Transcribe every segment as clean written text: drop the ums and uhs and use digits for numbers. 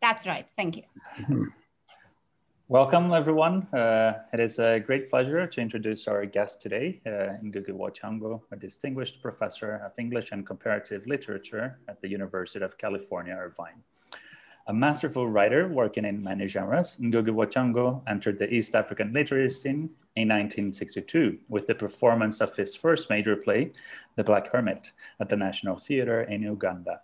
That's right. Thank you. Welcome, everyone. It is a great pleasure to introduce our guest today, Ngugi Thiong'o, a distinguished professor of English and comparative literature at the University of California, Irvine. A masterful writer working in many genres, Ngugi Thiong'o entered the East African literary scene in 1962 with the performance of his first major play, The Black Hermit, at the National Theatre in Uganda.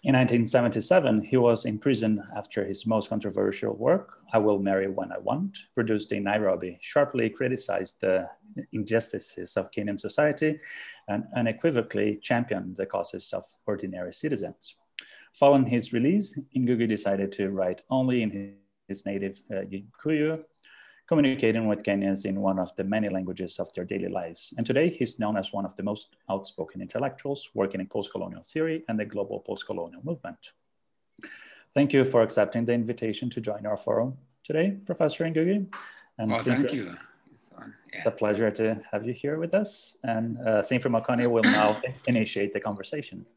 In 1977, he was imprisoned after his most controversial work, I Will Marry When I Want, produced in Nairobi, sharply criticized the injustices of Kenyan society and unequivocally championed the causes of ordinary citizens. Following his release, Ngugi decided to write only in his native Gikuyu, communicating with Kenyans in one of the many languages of their daily lives. And today he's known as one of the most outspoken intellectuals working in post-colonial theory and the global post-colonial movement. Thank you for accepting the invitation to join our forum today, Professor Ngugi. And thank you. It's a pleasure to have you here with us. And Sinfra Makani will now initiate the conversation.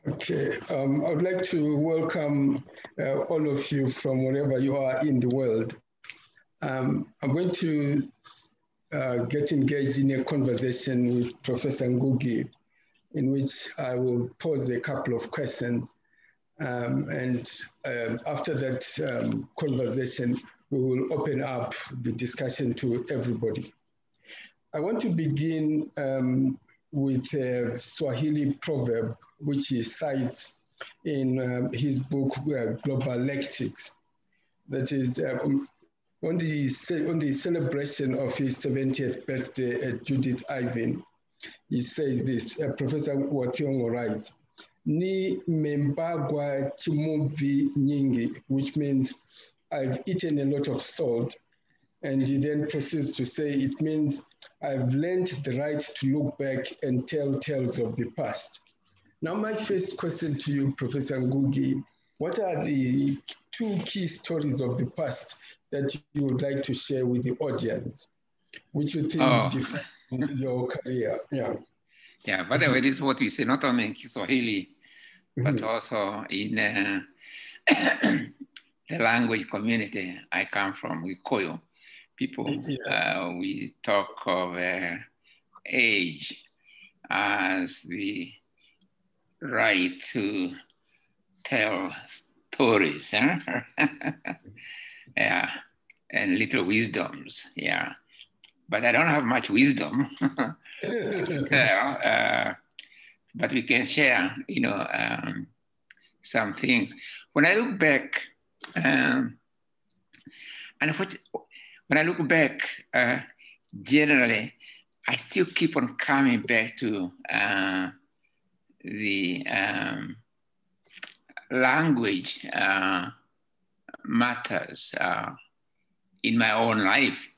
Okay, I would like to welcome all of you from wherever you are in the world. I'm going to get engaged in a conversation with Professor Ngugi, in which I will pose a couple of questions. After that conversation, we will open up the discussion to everybody. I want to begin with a Swahili proverb, which he cites in his book, Global Lectics. That is, on the celebration of his 70th birthday at Judith Irvine, he says this, Professor Thiong'o writes, Ni membagwa chimumvi nyingi, which means I've eaten a lot of salt. And he then proceeds to say, it means I've learned the right to look back and tell tales of the past. Now, my first question to you, Professor Ngugi, what are the two key stories of the past that you would like to share with the audience, which you think define your career? Yeah, by the way, this is what we say, not only in Kiswahili, but also in the language community I come from, Gikuyu. People, we talk of age as the right to tell stories, yeah, and little wisdoms, yeah. But I don't have much wisdom to tell, but we can share, some things. When I look back, generally, I still keep on coming back to the language matters in my own life,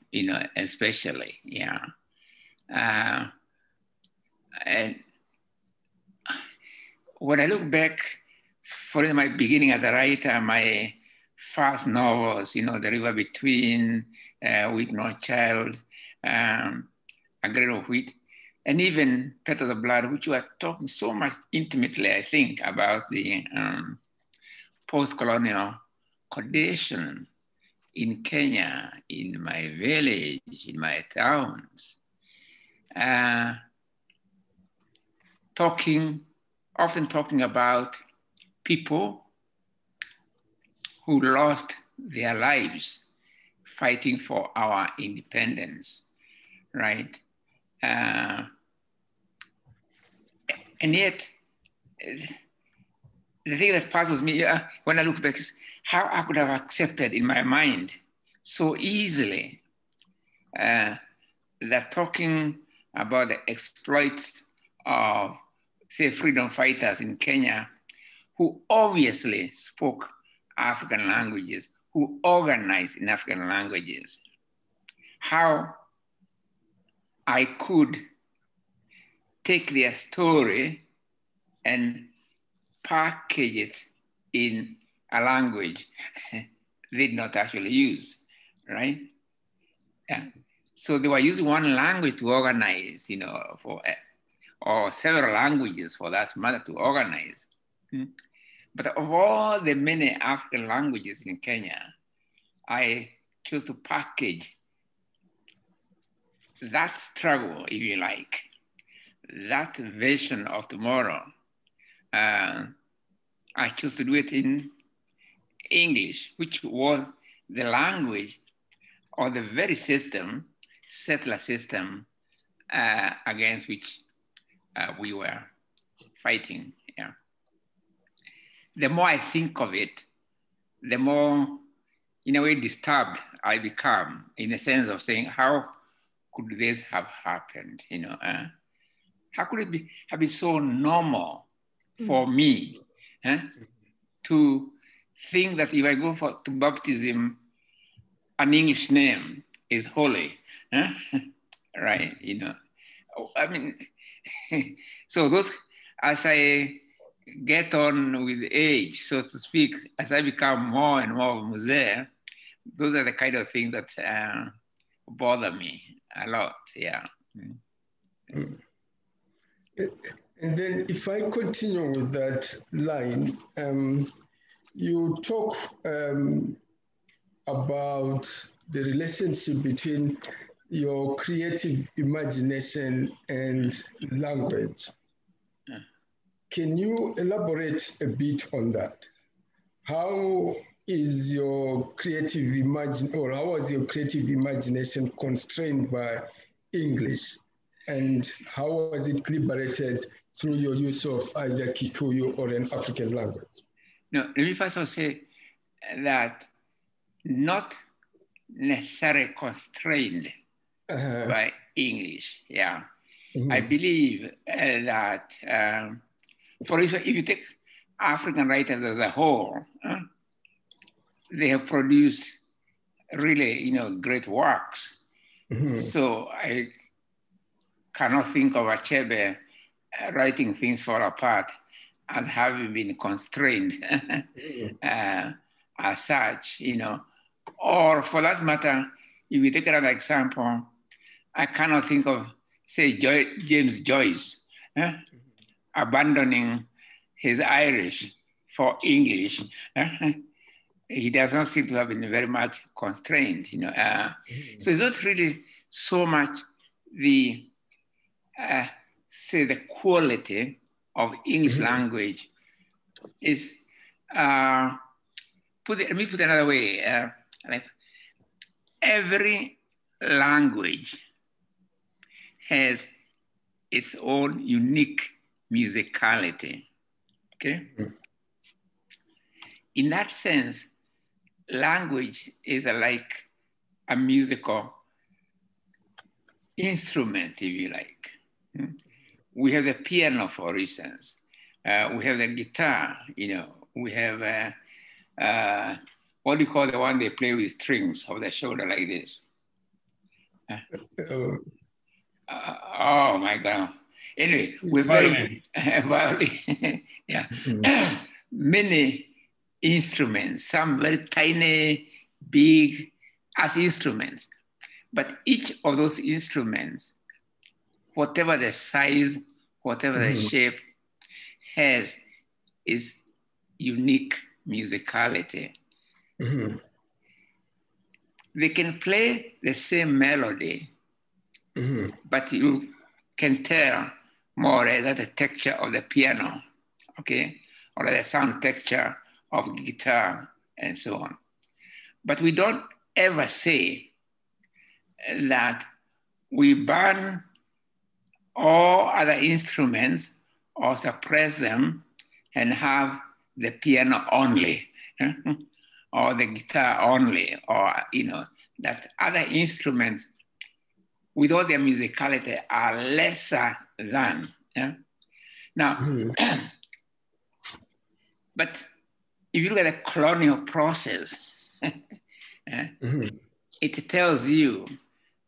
especially, yeah. And when I look back, for my beginning as a writer, my first novels, The River Between, With No Child, A Grain of Wheat, and even Petals of Blood, which were talking so much intimately, I think, about the post-colonial condition in Kenya, in my village, in my towns. Often talking about people who lost their lives fighting for our independence, right? And yet, the thing that puzzles me when I look back is how I could have accepted in my mind so easily that talking about the exploits of, say, freedom fighters in Kenya who obviously spoke African languages, who organized in African languages, how I could take their story and package it in a language they did not actually use, right? Yeah. So they were using one language to organize, or several languages for that matter to organize. But of all the many African languages in Kenya, I chose to package that struggle, if you like, that vision of tomorrow. I chose to do it in English, which was the language or the very system, settler system, against which we were fighting. Yeah. The more I think of it, the more, in a way, disturbed I become, in the sense of saying, how could this have happened? You know, how could it have been so normal for me to think that if I go to baptism, an English name is holy, right? You know, I mean, so those, as I get on with age, so to speak, as I become more and more Muzee, those are the kind of things that bother me a lot, yeah. And then if I continue with that line, you talk about the relationship between your creative imagination and language. Can you elaborate a bit on that? How is your creative how was your creative imagination constrained by English? And how was it liberated through your use of either Kikuyu or an African language? No, let me first of all say that not necessarily constrained by English, yeah. I believe that, for instance, if you take African writers as a whole, they have produced really, you know, great works. So I cannot think of Achebe writing Things Fall Apart as having been constrained as such, you know. Or for that matter, if you take another example, I cannot think of, say, James Joyce abandoning his Irish for English. He does not seem to have been very much constrained, you know. So it's not really so much the, say, the quality of English language is, let me put it another way, like every language has its own unique musicality, okay? In that sense, language is like a musical instrument, if you like. We have the piano, for instance. We have the guitar, you know. We have, what do you call the one they play with strings over the shoulder like this? Oh my God. Anyway, we're very, violin. Yeah. Many instruments, some very tiny, big as instruments. But each of those instruments, whatever the size, whatever the shape, has its unique musicality. They can play the same melody, but you can tell more or less the texture of the piano, okay? Or the sound texture of guitar and so on. But we don't ever say that we ban all other instruments or suppress them and have the piano only, or the guitar only, or, you know, that other instruments with all their musicality are lesser than. Yeah? Now, but if you look at the colonial process, it tells you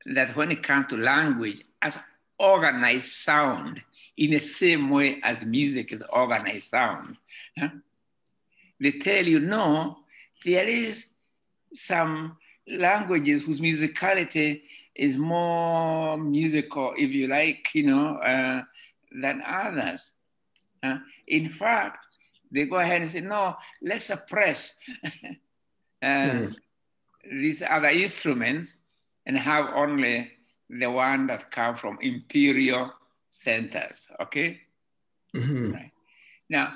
that when it comes to language as organized sound, in the same way as music is organized sound, they tell you, no, there is some languages whose musicality is more musical, if you like, you know, than others. In fact, they go ahead and say, no, let's suppress these other instruments and have only the one that come from imperial centers, okay? Right. Now,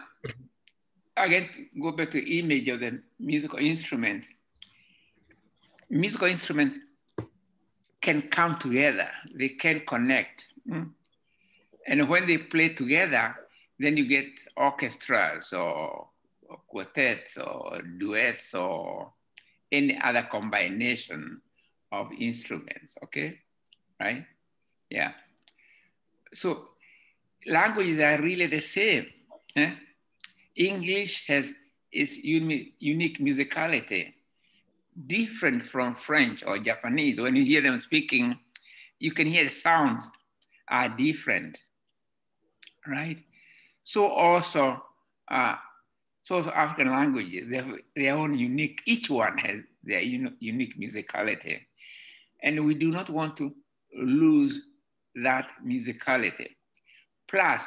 again, go back to the image of the musical instrument. Musical instruments can come together, they can connect. And when they play together, then you get orchestras or quartets or duets or any other combination of instruments, okay? Right? Yeah. So languages are really the same. English has its unique musicality, different from French or Japanese. When you hear them speaking, you can hear the sounds are different, right? So also African languages, they have their own unique, each one has their unique musicality. And we do not want to lose that musicality. Plus,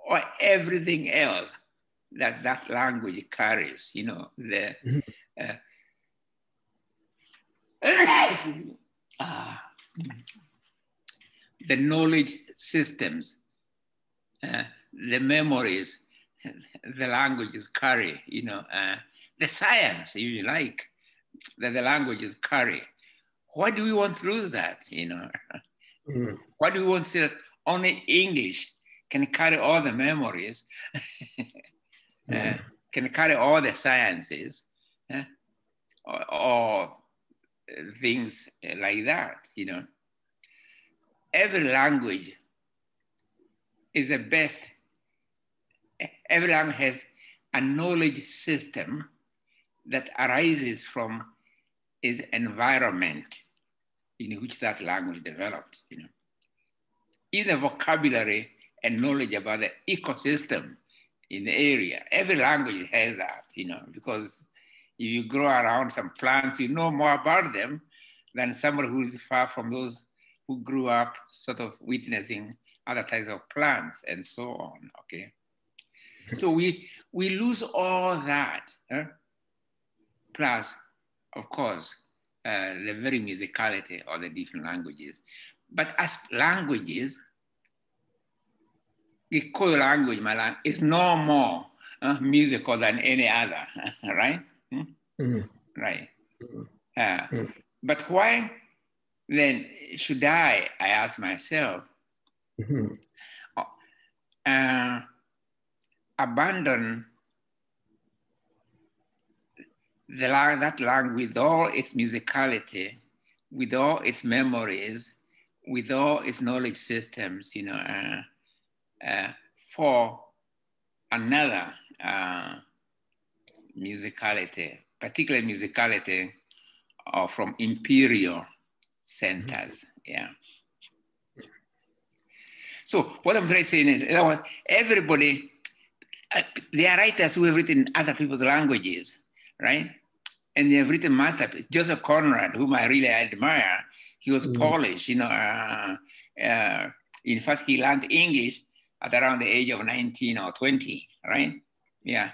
or everything else that language carries, you know, the knowledge systems, the memories the languages carry, you know, the science, if you like, that the languages carry. Why do we want to lose that, you know? Why do we want to say that only English can carry all the memories, can carry all the sciences, or things like that, you know? Every language is the best. Every language has a knowledge system that arises from its environment in which that language developed, you know. Even vocabulary and knowledge about the ecosystem in the area, every language has that, you know, because if you grow around some plants, you know more about them than somebody who is far from those who grew up sort of witnessing other types of plants and so on, okay? So we lose all that, plus, of course, the very musicality of the different languages. But as languages, the core language, my language, is no more musical than any other, right? Right. But why then should I ask myself, abandon that language with all its musicality, with all its memories, with all its knowledge systems, you know, for another musicality, particular musicality from imperial centers, yeah. So what I'm trying to say is, in other words, everybody, there are writers who have written other people's languages, right? And they have written masterpieces. Joseph Conrad, whom I really admire, he was Polish, you know. In fact, he learned English at around the age of 19 or 20, right? Yeah.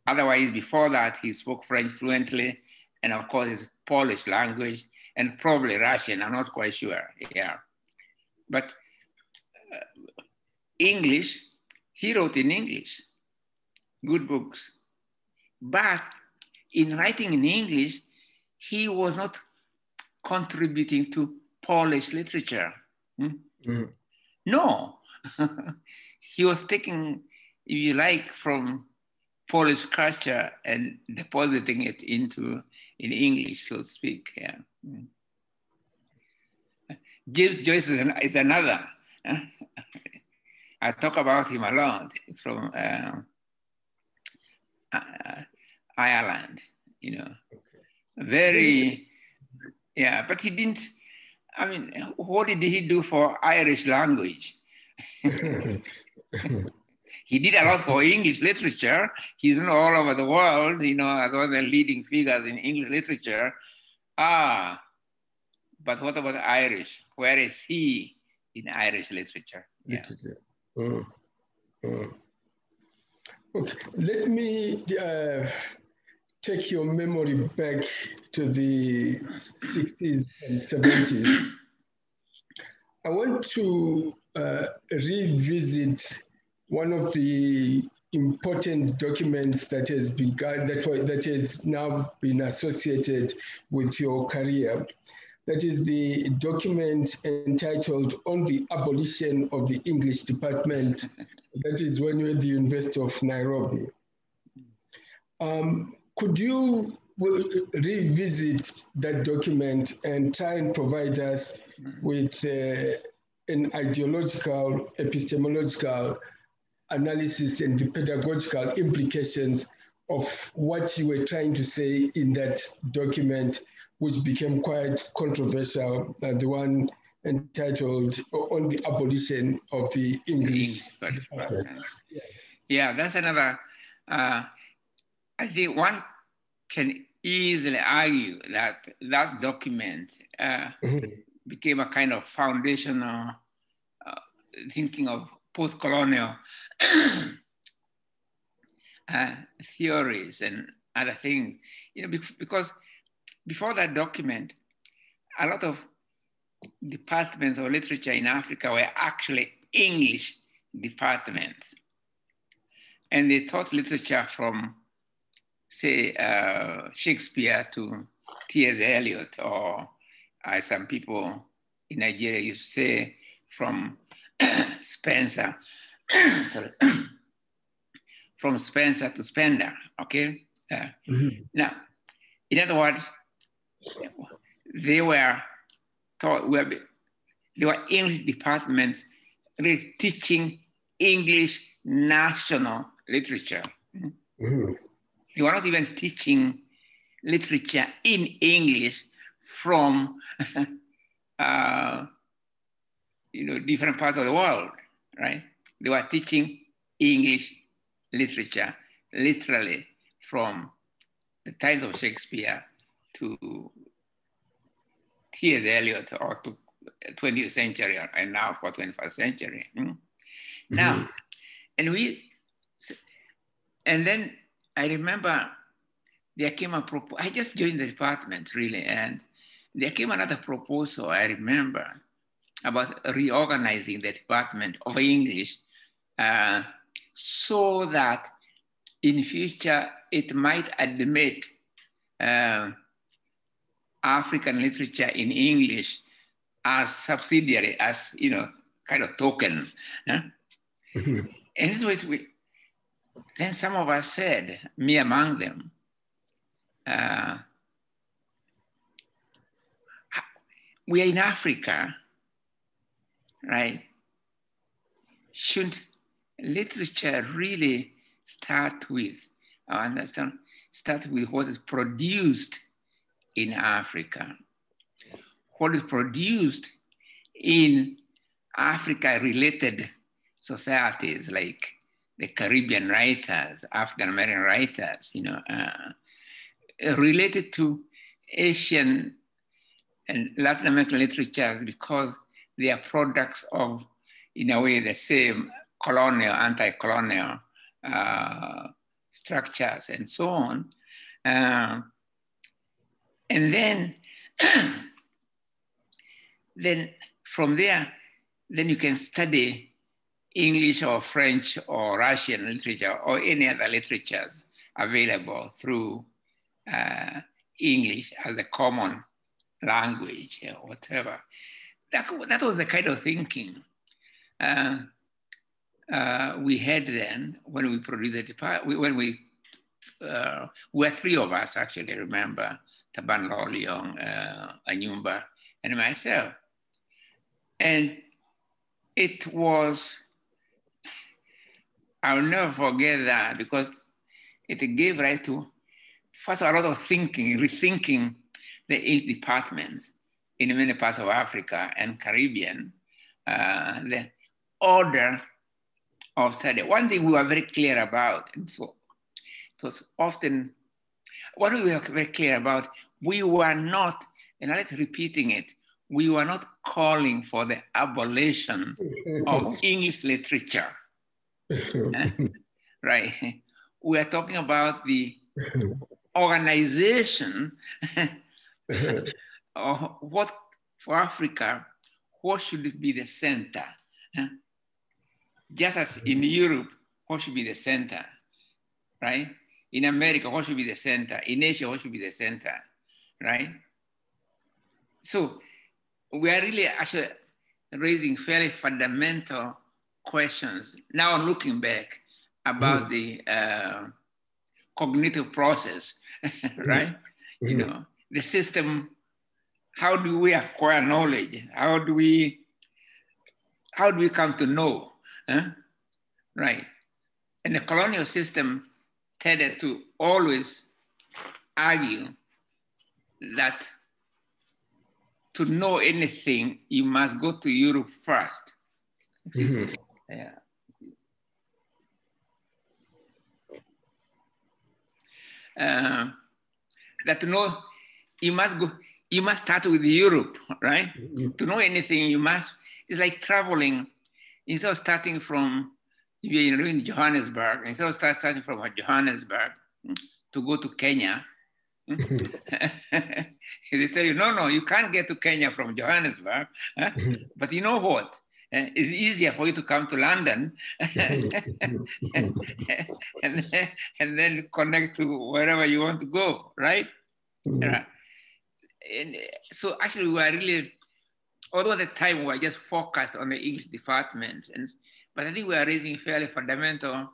Otherwise, before that, he spoke French fluently, and of course, his Polish language, and probably Russian, I'm not quite sure, yeah. But English, he wrote in English, good books. But in writing in English, he was not contributing to Polish literature. No, he was taking, if you like, from Polish culture and depositing it in English, so to speak. Yeah. James Joyce is another. I talk about him a lot, from Ireland, you know. Very, yeah, but he didn't, I mean, what did he do for Irish language? He did a lot for English literature. He's known all over the world, you know, as one of the leading figures in English literature. But what about Irish? Where is he in Irish literature? Yeah. Okay, let me take your memory back to the 60s and 70s. I want to revisit one of the important documents that has begun, that has now been associated with your career. That is the document entitled On the Abolition of the English Department. That is when you were at the University of Nairobi. Could you revisit that document and try and provide us with an ideological, epistemological analysis and the pedagogical implications of what you were trying to say in that document, which became quite controversial, the one entitled On the Abolition of the English Department? Yes. Yeah, that's another, I think one can easily argue that that document became a kind of foundational thinking of post-colonial theories and other things, because before that document, a lot of departments of literature in Africa were actually English departments. And they taught literature from, say, Shakespeare to T.S. Eliot, or as some people in Nigeria used to say, from Spencer, sorry, from Spencer to Spender, okay? Now, in other words, they were taught, they were English departments really teaching English national literature. They were not even teaching literature in English from different parts of the world, right? They were teaching English literature literally from the times of Shakespeare to T.S. Eliot, or to 20th century, and now for 21st century. Now, and then I remember there came a proposal. I just joined the department really, and there came another proposal, I remember, about reorganizing the Department of English so that in future it might admit African literature in English as subsidiary, as, kind of token. And this was, then some of us said, me among them, we are in Africa, right? Shouldn't literature really start with what is produced in Africa, what is produced in Africa-related societies like the Caribbean writers, African-American writers, related to Asian and Latin American literatures, because they are products of, in a way, the same colonial, anti-colonial structures and so on. And then, then from there, then you can study English or French or Russian literature or any other literatures available through English as a common language or whatever. That was the kind of thinking we had then when we produced the department. When we were three of us, actually, I remember, Taban Loliong, Anyumba, and myself. And it was, I'll never forget that, because it gave rise to, first, a lot of thinking, rethinking the English departments in many parts of Africa and Caribbean, the order of study. One thing we were very clear about, and so it was often, what we were very clear about, we were not, and I like repeating it, we were not calling for the abolition of English literature. Right? we are talking about the organization of what, for Africa, what should be the center? Just as in Europe, what should be the center, right? In America, what should be the center? In Asia, what should be the center, right? So we are really actually raising fairly fundamental questions. Now I'm looking back about the cognitive process, right? You know, the system, how do we acquire knowledge? How do we come to know, right? And the colonial system tended to always argue that to know anything, you must go to Europe first. Yeah. That to know, you must start with Europe, right? To know anything, it's like traveling. Instead of starting from, you're in Johannesburg, instead of starting from Johannesburg to go to Kenya, they tell you, no, you can't get to Kenya from Johannesburg, but you know what? It's easier for you to come to London and then connect to wherever you want to go, right? And so actually we are really, although at the time we were just focused on the English department, but I think we are raising fairly fundamental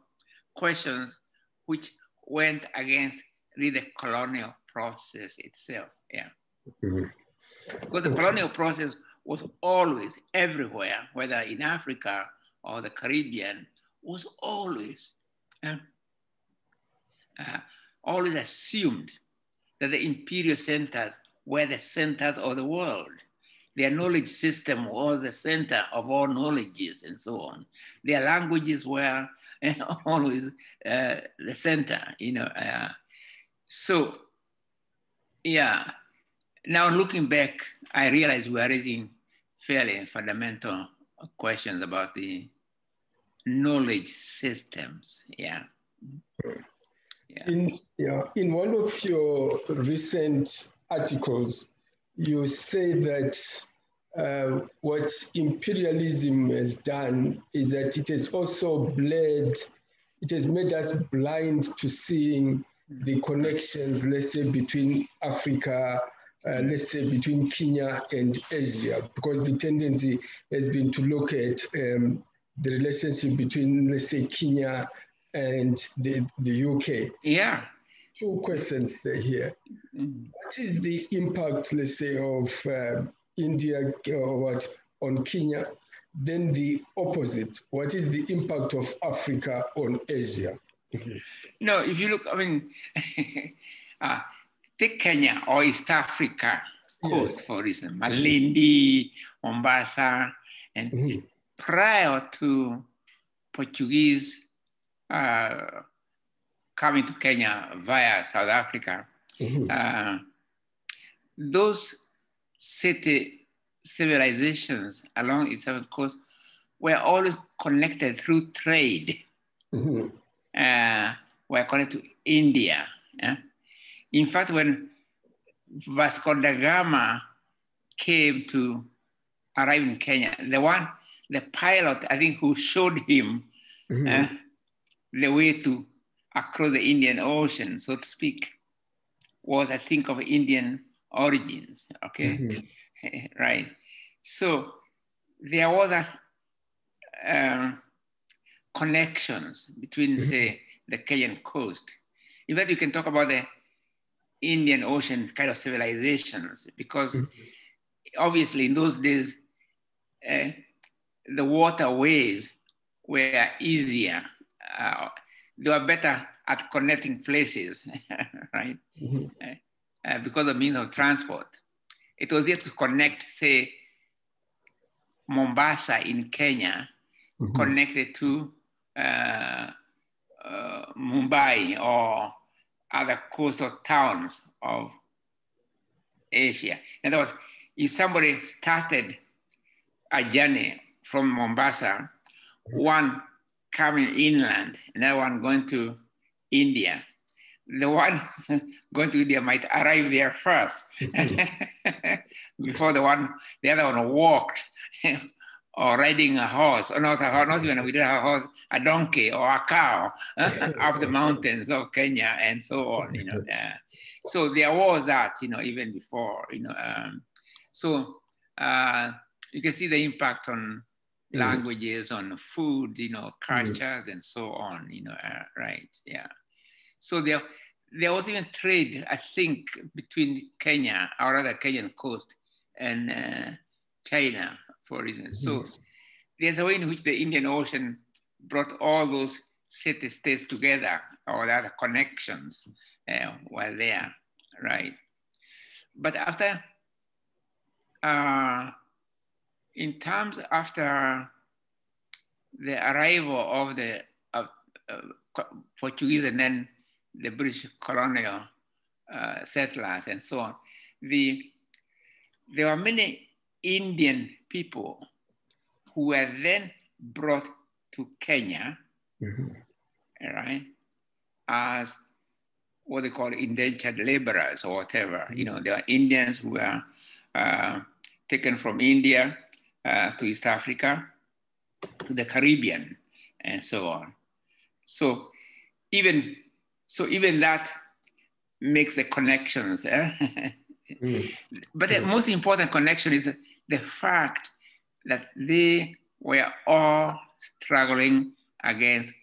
questions which went against really the colonial process itself, Because the colonial process was always everywhere, whether in Africa or the Caribbean, was always assumed that the imperial centers were the centers of the world. Their knowledge system was the center of all knowledges and so on. Their languages were always the center, So, now looking back, I realize we are raising fairly fundamental questions about the knowledge systems, In one of your recent articles, you say that what imperialism has done is that it has also it has made us blind to seeing the connections, let's say, between Africa, let's say, between Kenya and Asia, because the tendency has been to look at the relationship between, let's say, Kenya and the UK. Yeah. Two questions here. What is the impact, let's say, of India on Kenya? Then the opposite. What is the impact of Africa on Asia? No, if you look, take Kenya or East Africa coast, for instance, Malindi, Mombasa, and prior to Portuguese coming to Kenya via South Africa, those civilizations along the Eastern coast were always connected through trade. Were connected to India. In fact, when Vasco da Gama came to arrive in Kenya, the pilot, I think, who showed him the way to across the Indian Ocean, so to speak, was, I think, of Indian origins, okay? Right. So there was connections between, say, the Kenyan coast. In fact, you can talk about the Indian Ocean kind of civilizations, because obviously in those days, the waterways were easier. They were better at connecting places, right? Because of means of transport. It was easier to connect, say, Mombasa in Kenya, connected to Mumbai or other coastal towns of Asia. In other words, if somebody started a journey from Mombasa, one coming inland, another one going to India, the one going to India might arrive there first before the other one walked or riding a horse, or not a horse, not even we did a horse, a donkey or a cow up the mountains of Kenya and so on, you know. So there was that, you know, even before, you know. So you can see the impact on languages, on food, you know, cultures and so on, you know, right, yeah. So there was even trade, I think, between Kenya, or rather Kenyan coast, and China, for reasons. So there's a way in which the Indian Ocean brought all those city-states together, or the other connections were there, right? But after, in terms after the arrival of the Portuguese and then the British colonial settlers and so on, there were many Indian people who were then brought to Kenya, right, as what they call indentured laborers or whatever. You know, there are Indians who were taken from India to East Africa, to the Caribbean, and so on. So even that makes the connections. But the most important connection is the fact that they were all struggling against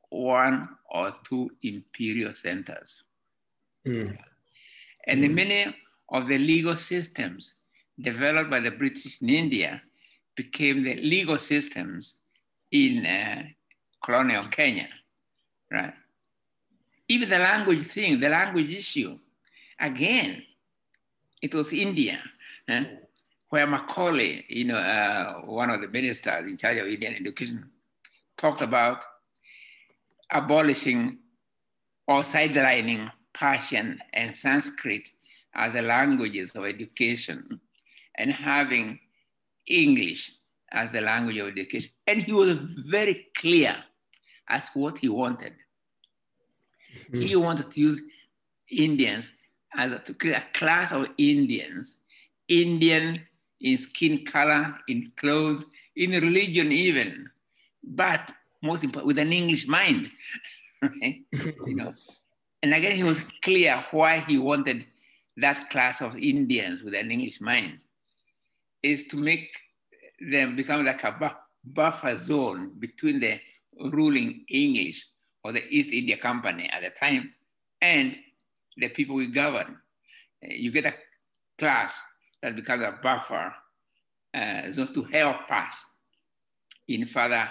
one or two imperial centers. And many of the legal systems developed by the British in India became the legal systems in colonial Kenya, right? Even the language thing, the language issue, again, it was India, where Macaulay, you know, one of the ministers in charge of Indian education, talked about abolishing or sidelining Persian and Sanskrit as the languages of education and having English as the language of education. And he was very clear as what he wanted. He wanted to use Indians to create a class of Indians, Indian in skin color, in clothes, in religion even, but most important, with an English mind. Right? You know, and again, he was clear why he wanted that class of Indians with an English mind, is to make them become like a buffer zone between the ruling English or the East India Company at the time and the people we govern. You get a class that becomes a buffer zone to help us in further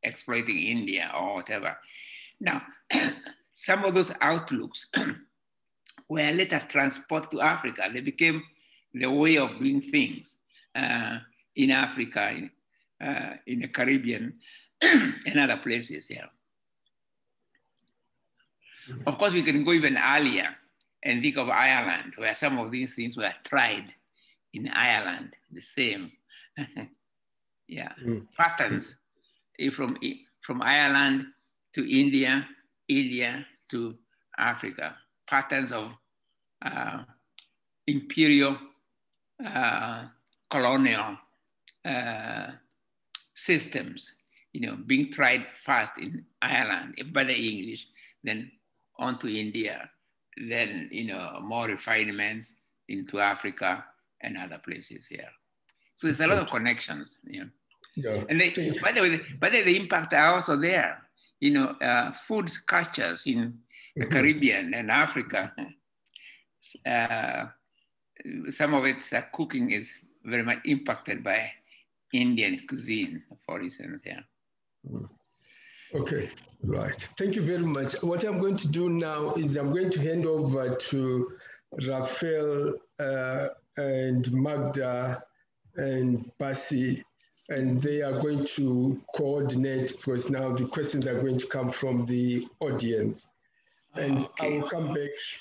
exploiting India or whatever. Now, some of those outlooks were later transported to Africa. They became the way of doing things in Africa, in the Caribbean, and other places here. Of course, we can go even earlier and think of Ireland, where some of these things were tried in Ireland, the same. Yeah, patterns from Ireland to India, India to Africa, patterns of imperial colonial systems, you know, being tried first in Ireland by the English, then on to India, then, you know, more refinements into Africa and other places here. So there's a lot of connections, you know. Yeah. And by the way, the impact are also there. You know, food cultures in the Caribbean and Africa. Some of its cooking is very much impacted by Indian cuisine, for instance. Yeah. Okay, right. Thank you very much. What I'm going to do now is I'm going to hand over to Raphael and Magda and Basi, and they are going to coordinate, because now the questions are going to come from the audience. And okay.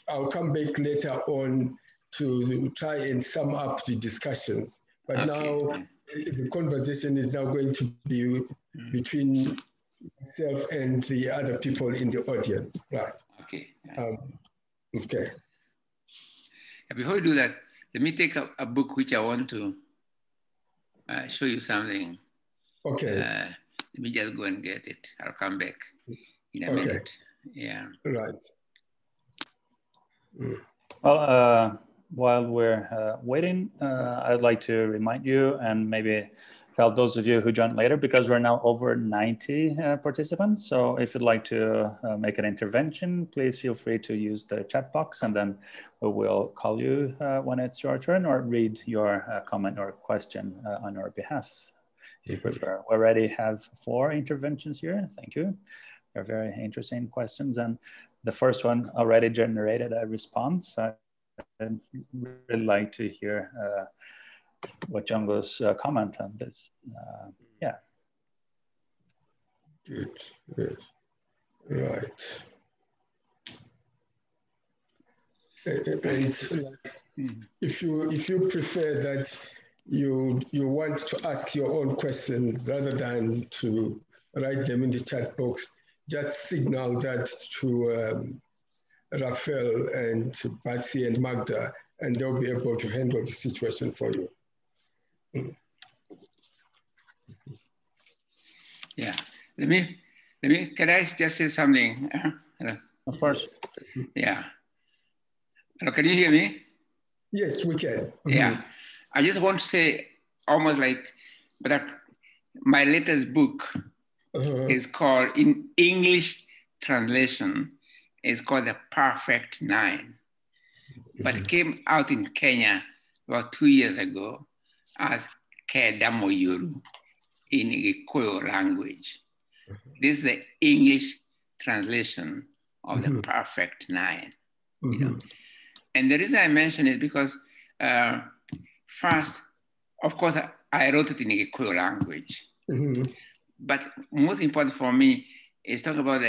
I'll come back later on to try and sum up the discussions. But now the conversation is now going to be between myself and the other people in the audience. Right. Okay. Okay. Before we do that, let me take a book which I want to show you something. Okay. Let me just go and get it. I'll come back in a minute. Yeah. Right. Well, while we're waiting, I'd like to remind you and maybe tell those of you who joined later, because we're now over 90 participants. So if you'd like to make an intervention, please feel free to use the chat box, and then we will call you when it's your turn, or read your comment or question on your behalf, if you prefer. We already have 4 interventions here. Thank you. They're very interesting questions. And the first one already generated a response. I'd really like to hear what Thiong'o's comment on this. Yeah. Good, good. Right. And if you prefer that you want to ask your own questions rather than to write them in the chat box, just signal that to Rafael and Basi and Magda, and they'll be able to handle the situation for you. Yeah, let me, can I just say something? Of course. Yeah. Hello, can you hear me? Yes, we can. Yeah, I just want to say almost like, but my latest book is called, in English translation, it's called The Perfect Nine. But it came out in Kenya about 2 years ago as Kedamo Yoru in Gikuyu language. This is the English translation of The Perfect Nine. You know? And the reason I mention it because first, of course, I wrote it in Gikuyu language. But most important for me is talk about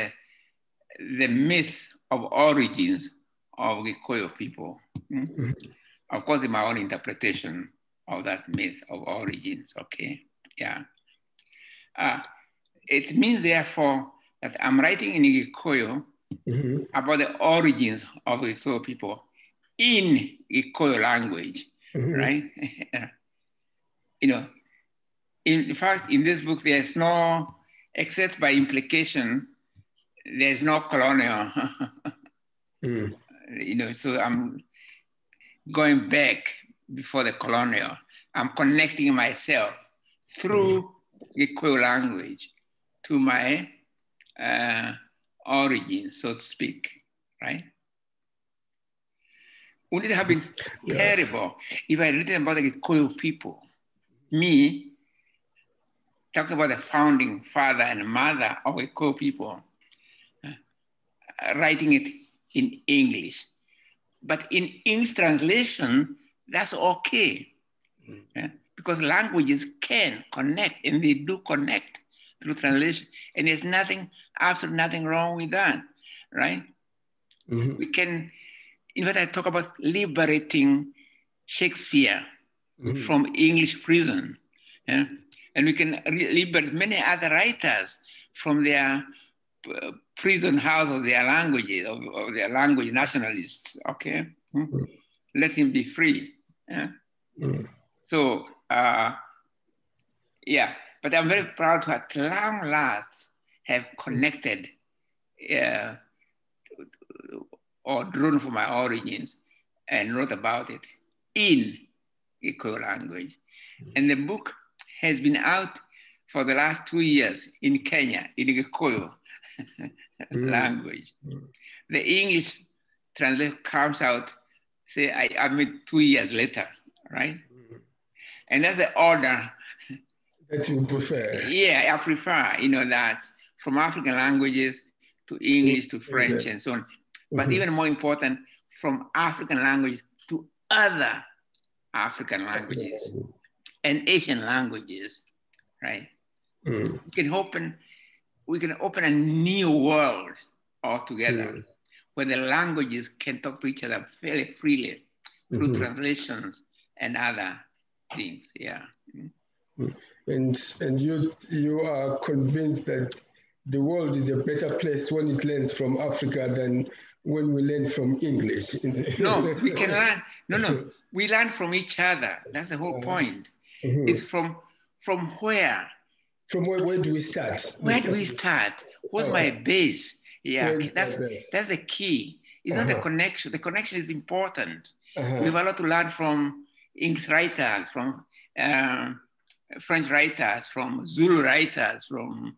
the myth of origins of Gikuyu people. Of course, in my own interpretation of that myth of origins, okay? Yeah. It means, therefore, that I'm writing in Gikuyu about the origins of Gikuyu people in Gikuyu language, right? You know, in fact, in this book, there's no, except by implication, there's no colonial. You know, so I'm going back before the colonial. I'm connecting myself through Gikuyu language to my origin, so to speak, right? Would it have been terrible if I had written about the Gikuyu people, me talking about the founding father and mother of Gikuyu people, writing it in English. But in English translation, that's okay. Because languages can connect, and they do connect through translation. And there's nothing, absolutely nothing wrong with that, right? We can, in fact, I talk about liberating Shakespeare from English prison. And we can liberate many other writers from their prison house of their languages, of their language nationalists, okay? Let him be free. So, yeah, but I'm very proud to at long last have connected or drawn from my origins and wrote about it in Gikuyu language. And the book has been out for the last 2 years in Kenya, in Gikuyu language. The English translation comes out, say, I mean, 2 years later, right? And that's the order that you prefer. Yeah, I prefer, you know, that from African languages to English to French and so on. But even more important, from African language to other African languages and Asian languages, right? We can open a new world altogether where the languages can talk to each other very freely through translations and other things. Yeah. And you are convinced that the world is a better place when it learns from Africa than when we learn from English. No, we can learn. No, we learn from each other. That's the whole point. It's from where? From where do we start? Where do we start? What's my base? Yeah, that's the key. It's not the connection. The connection is important. We have a lot to learn from English writers, from French writers, from Zulu writers, from,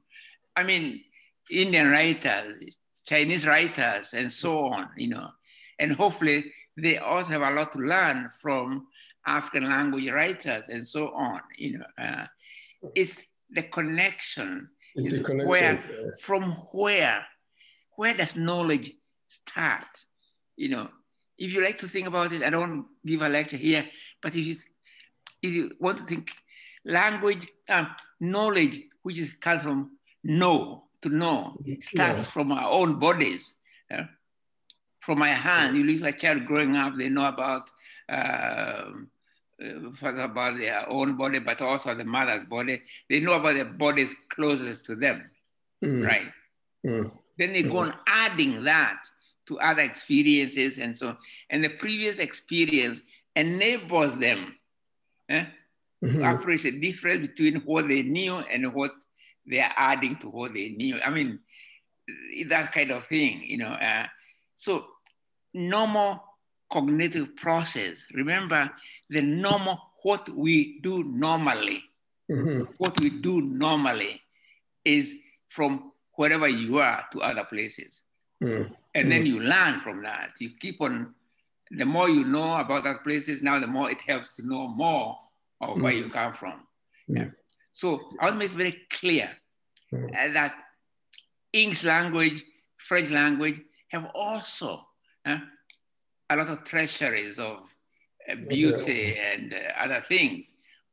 Indian writers, Chinese writers, and so on, And hopefully they also have a lot to learn from African language writers and so on, It's the connection. It's the connection. From where does knowledge start? If you like to think about it, I don't give a lecture here, but if you want to think language, knowledge, which comes from to know, starts from our own bodies. From my hand, you look at a child growing up, they know about their own body, but also the mother's body. They know about the bodies closest to them, right? Then they go on adding that to other experiences and so on. And the previous experience enables them to appreciate the difference between what they knew and what they are adding to what they knew. That kind of thing, So normal cognitive process. Remember the normal, what we do normally. What we do normally is from wherever you are to other places. And then you learn from that. You keep on, the more you know about that places, now the more it helps to know more of where you come from. So I want to make it very clear that English language, French language have also a lot of treasuries of beauty and other things.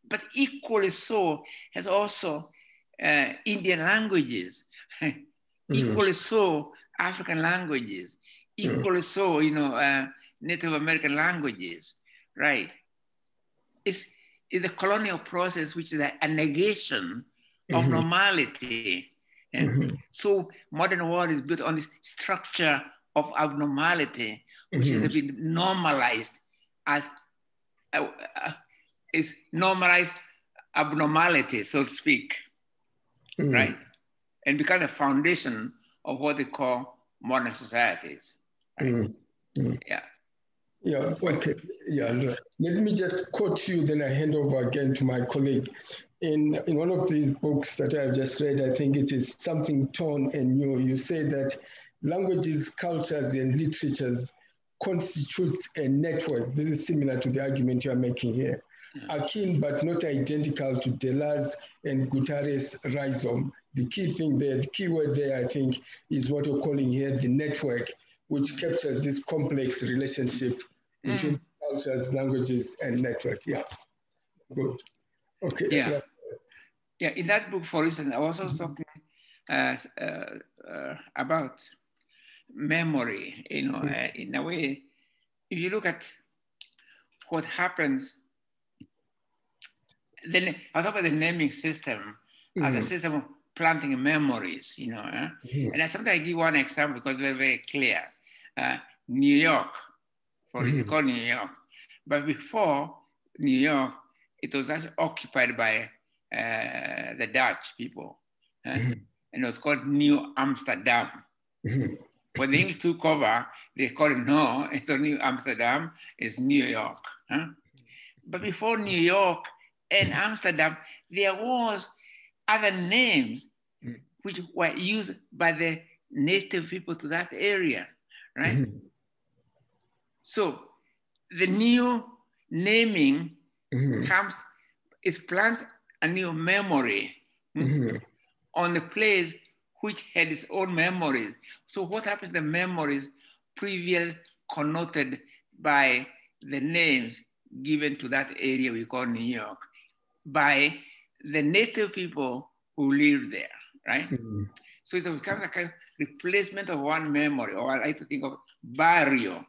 But equally so has also Indian languages, equally so African languages, equally so, Native American languages, right? It's the colonial process, which is a negation of normality. So modern world is built on this structure of abnormality, which has been normalized as is normalized abnormality, so to speak, right? And become the foundation of what they call modern societies. Right? Okay. Let me just quote you, then I hand over again to my colleague. In one of these books that I've just read, I think it is Something Torn and New, you say that languages, cultures, and literatures constitute a network. This is similar to the argument you're making here. Akin but not identical to Deleuze and Guattari's rhizome. The key thing there, the key word there, I think, is what we're calling here the network, which captures this complex relationship between cultures, languages, and network. Yeah, good. Okay. Yeah, in that book, for instance, I was also talking about memory, in a way. If you look at what happens, then I talk about the naming system as a system of planting memories, And I sometimes give one example because it's very clear. New York, for instance, called New York. But before New York, it was actually occupied by the Dutch people. And it was called New Amsterdam. When the English took over, they called it, no, it's not New Amsterdam, it's New York. But before New York and Amsterdam, there was other names which were used by the native people to that area, right? So the new naming plants a new memory on the place which had its own memories. So what happens to the memories previously connoted by the names given to that area we call New York by the native people who lived there, right? So it becomes a kind of replacement of one memory, or I like to think of barrio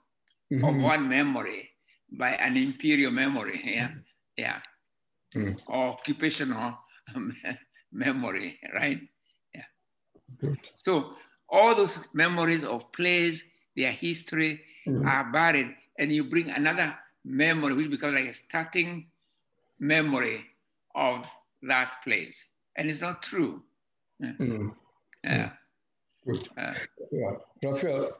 of one memory by an imperial memory, or occupational memory, right? Good. So all those memories of place, their history are buried, and you bring another memory which becomes like a starting memory of that place. And it's not true. Good. Raphael.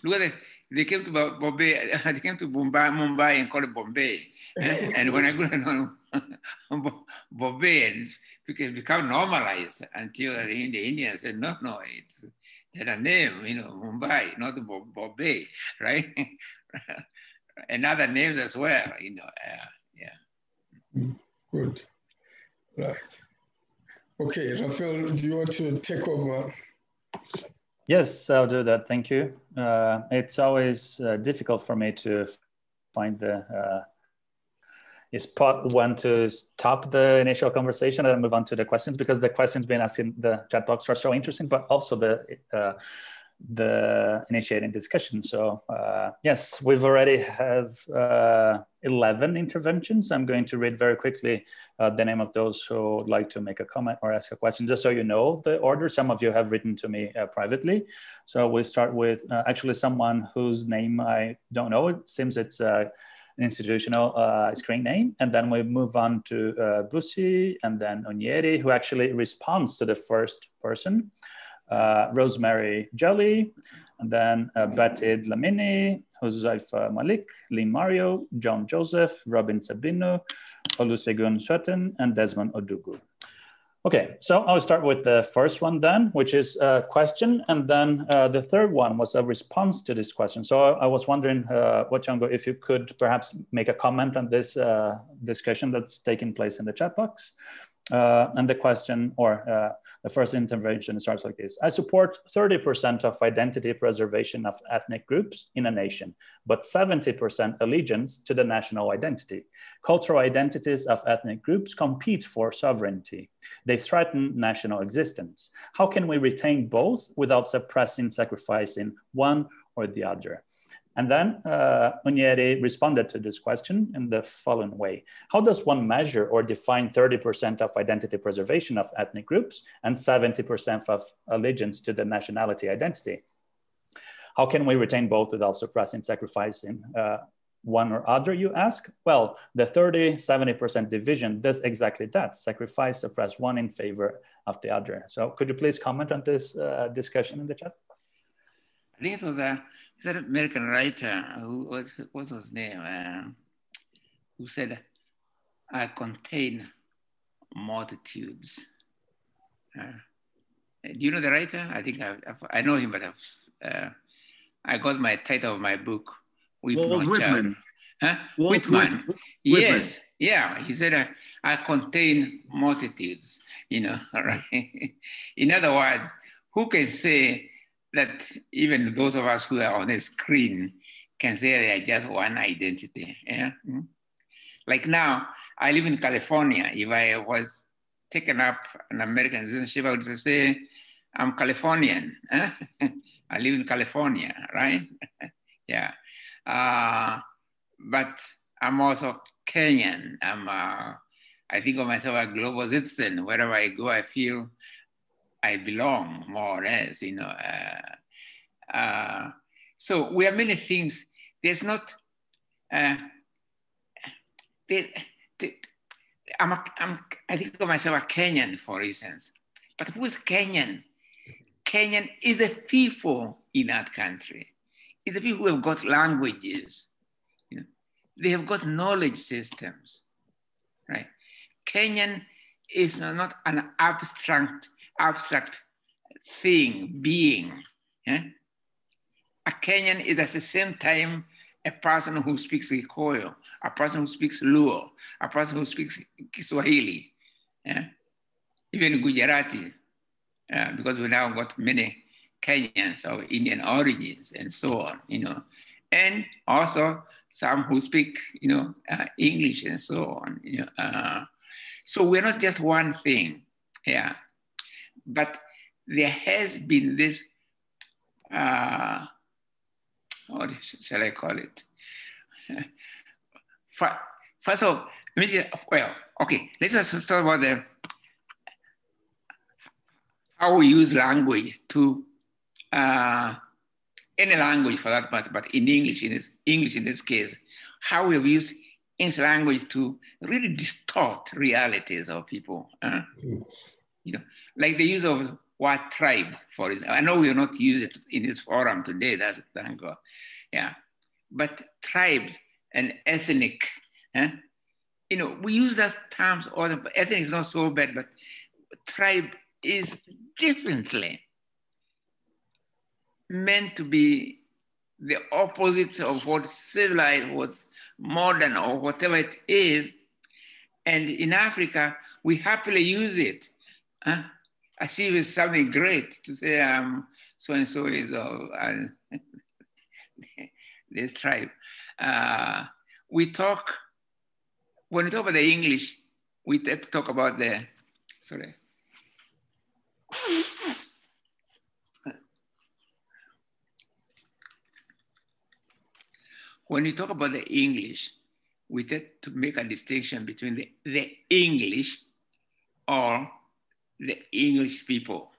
Look at it. They came to Bombay, they came to Mumbai and called it Bombay. And when I go to Bombay, it become normalized until the Indians said, no, it's a name, Mumbai, not Bombay, right? Another name as well, yeah. Good, right. Okay, Raphael, do you want to take over? Yes, I'll do that. Thank you. It's always difficult for me to find the spot when to stop the initial conversation and move on to the questions, because the questions being asked in the chat box are so interesting, but also the initiating discussion. So yes, we've already have 11 interventions. I'm going to read very quickly the name of those who would like to make a comment or ask a question, just so you know the order. Some of you have written to me privately. So we start with actually someone whose name I don't know. It seems it's an institutional screen name. And then we move on to Busi, and then Onyeri, who actually responds to the first person. Rosemary Jelly, and then Batid Lamini, Huzaifa Malik, Lee Mario, John Joseph, Robin Sabino, Olusegun Sutton, and Desmond Odugu. Okay, so I'll start with the first one then, which is a question, and then the third one was a response to this question. So I was wondering, Thiong'o, if you could perhaps make a comment on this discussion that's taking place in the chat box. And the question, or the first intervention starts like this. I support 30% of identity preservation of ethnic groups in a nation, but 70% allegiance to the national identity. Cultural identities of ethnic groups compete for sovereignty. They threaten national existence. How can we retain both without suppressing, sacrificing one or the other? And then Onyeri responded to this question in the following way. How does one measure or define 30% of identity preservation of ethnic groups and 70% of allegiance to the nationality identity? How can we retain both without suppressing, sacrificing one or other, you ask? Well, the 30-70% division does exactly that, sacrifice, suppress one in favor of the other. So could you please comment on this discussion in the chat? I think it was an American writer who what's his name? Who said, "I contain multitudes." Do you know the writer? I think I know him, but I got my title of my book, Whitman. Huh? Whitman. Yes, yeah. He said, "I contain multitudes." Right? In other words, who can say that even those of us who are on a screen can say they are just one identity? Yeah. Like now, I live in California. If I was taken up an American citizenship, I would say I'm Californian. I live in California, right? Yeah. But I'm also Kenyan. I think of myself as a global citizen. Wherever I go, I feel I belong, more or less, So we have many things. There's not, I think of myself as Kenyan, for instance. But who is Kenyan? Kenyan is the people in that country. It's the people who have got languages. They have got knowledge systems, right? Kenyan is not an abstract thing, being. Yeah? A Kenyan is at the same time a person who speaks Kikuyu, a person who speaks Luo, a person who speaks Kiswahili, yeah? Even Gujarati, because we now got many Kenyans of Indian origins and so on, and also some who speak, English and so on. So we're not just one thing, yeah. But there has been this, what shall I call it? First of all, let's just talk about how we use language to, any language for that matter, but in English in this case, how we have used English language to really distort realities of people. You know, like the use of word tribe, for example. I know we are not using it in this forum today, that's thank God. Yeah, but tribe and ethnic, you know, we use that terms, or ethnic is not so bad, but tribe is differently meant to be the opposite of what civilized, what modern, or whatever it is. And in Africa, we happily use it. As if it's something great to say, so-and-so is this tribe. When we talk about the English, we tend to talk about the, sorry. When you talk about the English, we tend to make a distinction between the English or the English people,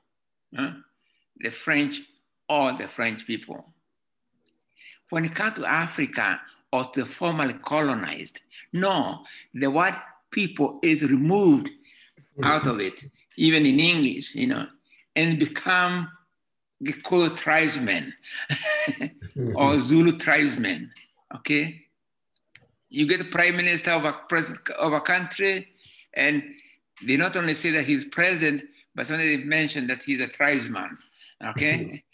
the French or the French people. When it comes to Africa or to the formerly colonized, no, the word people is removed out of it, even in English, you know, and become called tribesmen or Zulu tribesmen. Okay, you get the prime minister of a country, and they not only say that he's president, but when they mention that he's a tribesman. Okay,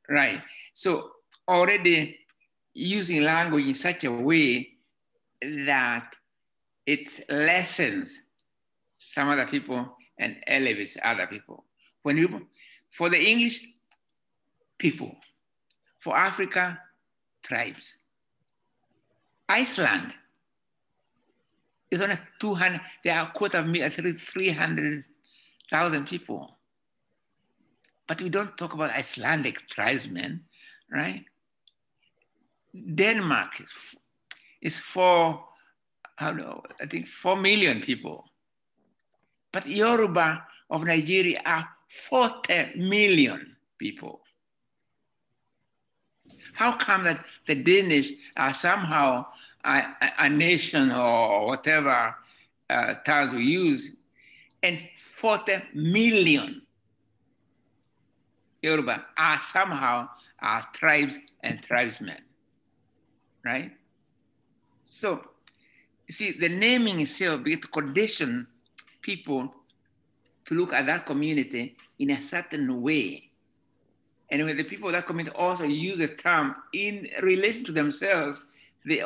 right. So already using language in such a way that it lessens some other people and elevates other people. For the English, people. For Africa, tribes. Iceland is only 200, there are 300,000 people. But we don't talk about Icelandic tribesmen, right? Denmark is I think 4 million people. But Yoruba of Nigeria are 40 million people. How come that the Danish are somehow a nation or whatever terms we use, and 40 million Yoruba are somehow tribes and tribesmen, right? So, you see, the naming itself begins to condition people to look at that community in a certain way. And when the people of that community also use the term in relation to themselves, they're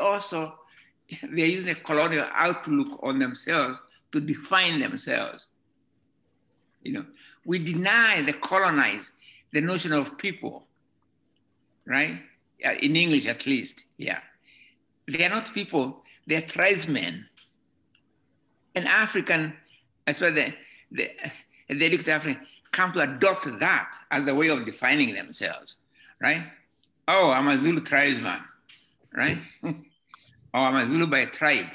using a colonial outlook on themselves to define themselves. You know, we deny the colonized the notion of people, right? In English, at least, yeah. They are not people, they are tribesmen. And African, as well, they look at African, come to adopt that as the way of defining themselves, right? Oh, I'm a Zulu tribesman, right? Or I'm a Zulu by tribe.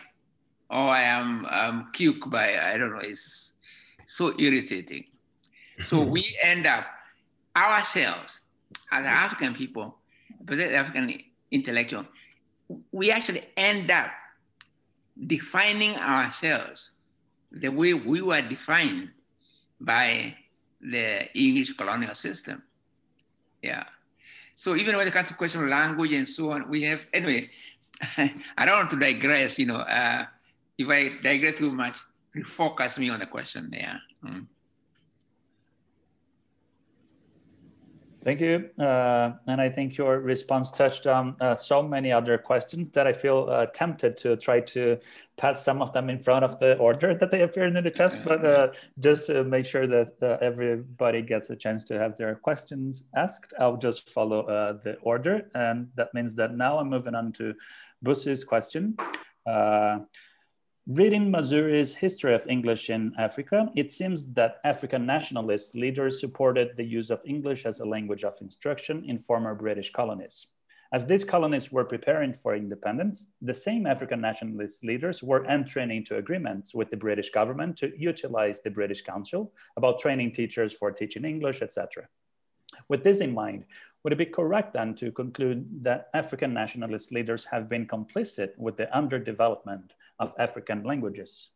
Or I am Kyuk by, I don't know, it's so irritating. So we end up, ourselves, as African people, particularly African intellectual, we actually end up defining ourselves the way we were defined by the English colonial system. Yeah. So even when it comes to question of language and so on, we have, anyway, I don't want to digress, you know, if I digress too much, refocus me on the question there. Thank you. And I think your response touched on so many other questions that I feel tempted to try to pass some of them in front of the order that they appeared in the test, but just to make sure that everybody gets a chance to have their questions asked, I'll just follow the order. And that means that now I'm moving on to Bussi's question. Reading Mazuri's History of English in Africa, it seems that African nationalist leaders supported the use of English as a language of instruction in former British colonies. As these colonies were preparing for independence, the same African nationalist leaders were entering into agreements with the British government to utilize the British Council about training teachers for teaching English, etc. With this in mind, would it be correct then to conclude that African nationalist leaders have been complicit with the underdevelopment of African languages?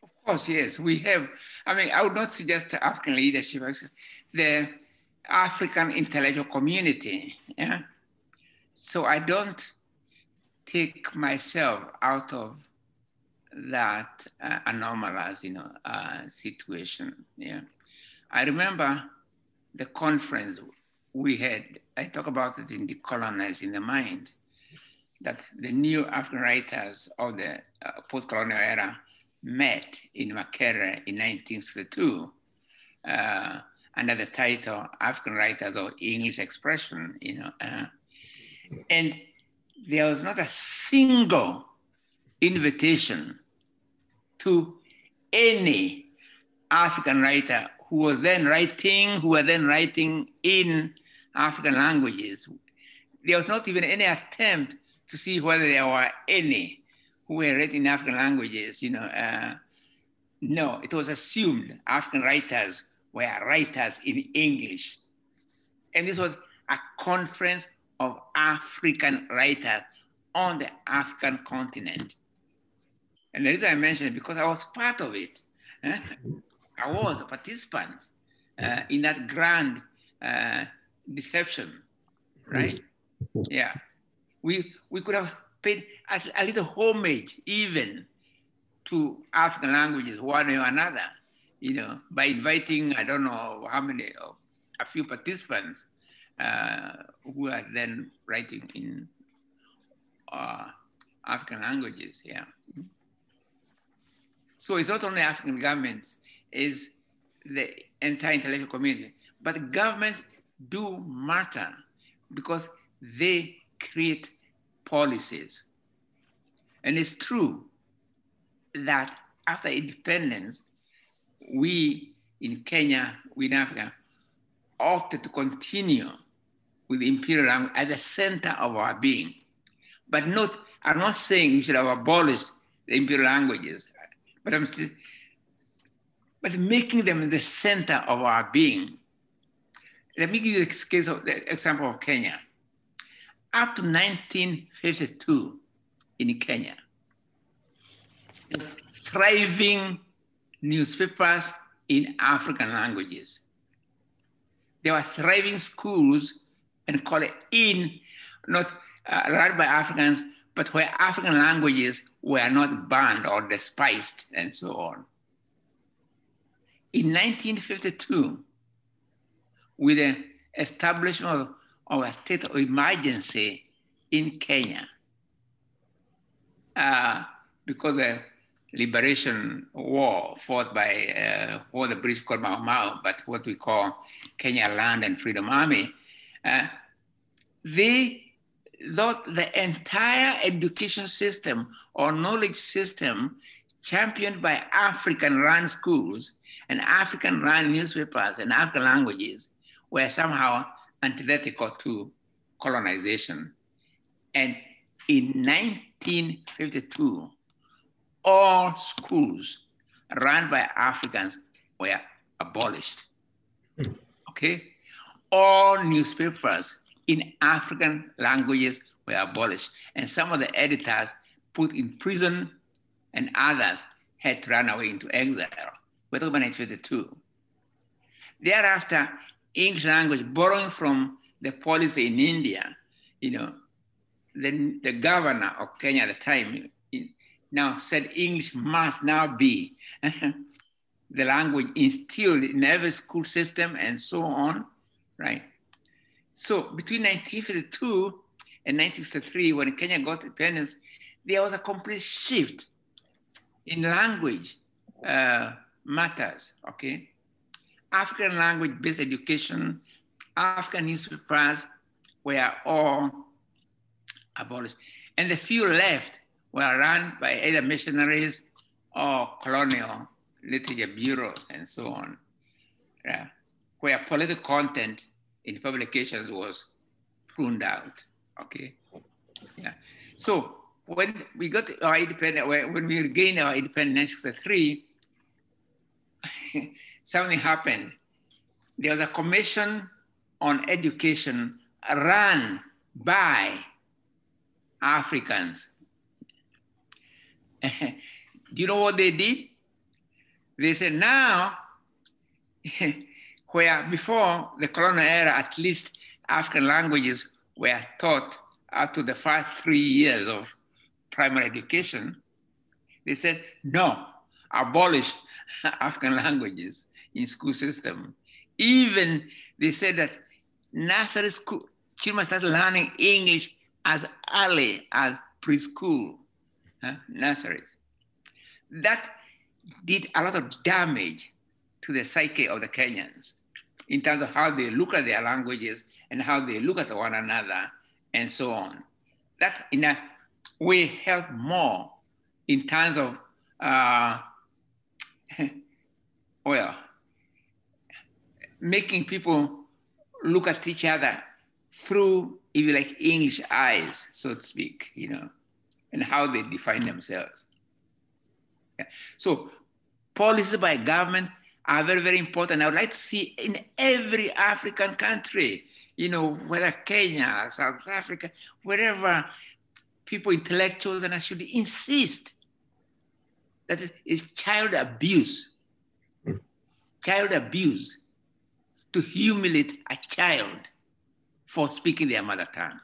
Of course, yes, we have. I mean, I would not suggest the African leadership, the African intellectual community, yeah? So I don't take myself out of that anomalous, situation. Yeah, I remember the conference we had. I talk about it in Decoloniality in the Mind, that the new African writers of the post-colonial era met in Makerere in 1962 under the title African Writers of English Expression, and there was not a single invitation to any African writer who were then writing in African languages. There was not even any attempt to see whether there were any who were written in African languages. No, it was assumed African writers were writers in English. And this was a conference of African writers on the African continent. And the reason I mention it, because I was part of it. I was a participant in that grand deception, right? Yeah, we could have paid a little homage even to African languages, one way or another, by inviting, I don't know how many, a few participants who are then writing in African languages, yeah. So it's not only African governments, it's the entire intellectual community, but governments do matter because they create policies. And it's true that after independence, we in Kenya, we in Africa, opted to continue with the imperial language at the center of our being. But I'm not saying we should have abolished the imperial languages, but making them the center of our being. Let me give you the example of Kenya. Up to 1952 in Kenya, thriving newspapers in African languages. There were thriving schools and call it not run by Africans, but where African languages were not banned or despised and so on. In 1952, with the establishment of a state of emergency in Kenya, because the liberation war fought by what the British called Mau Mau, but what we call Kenya Land and Freedom Army, they thought the entire education system or knowledge system championed by African-run schools and African-run newspapers and African languages were somehow antithetical to colonization. And in 1952, all schools run by Africans were abolished, okay? All newspapers in African languages were abolished. And some of the editors put in prison and others had to run away into exile. We're talking about 1952. Thereafter, English language, borrowing from the policy in India, the governor of Kenya at the time now said English must now be the language instilled in every school system and so on, right? So between 1952 and 1963, when Kenya got independence, there was a complete shift in language matters, okay? African language-based education, African newspapers were all abolished. And the few left were run by either missionaries or colonial literature bureaus and so on, where political content in publications was pruned out. Okay. Yeah. So when we got our independence, when we regained our independence in 1963, something happened. There was a commission on education run by Africans. Do you know what they did? They said now, where before the colonial era, at least African languages were taught up to the first 3 years of primary education, they said, no, abolish African languages in school system. Even they said that nursery school, children start learning English as early as preschool, nurseries. That did a lot of damage to the psyche of the Kenyans in terms of how they look at their languages and how they look at one another and so on. That in a way helped more in terms of, well, making people look at each other through, if you like, English eyes, so to speak, you know, and how they define themselves. Yeah. So policies by government are very, very important. I would like to see in every African country, you know, whether Kenya, South Africa, wherever, people, intellectuals, and I should insist that it is child abuse to humiliate a child for speaking their mother tongue.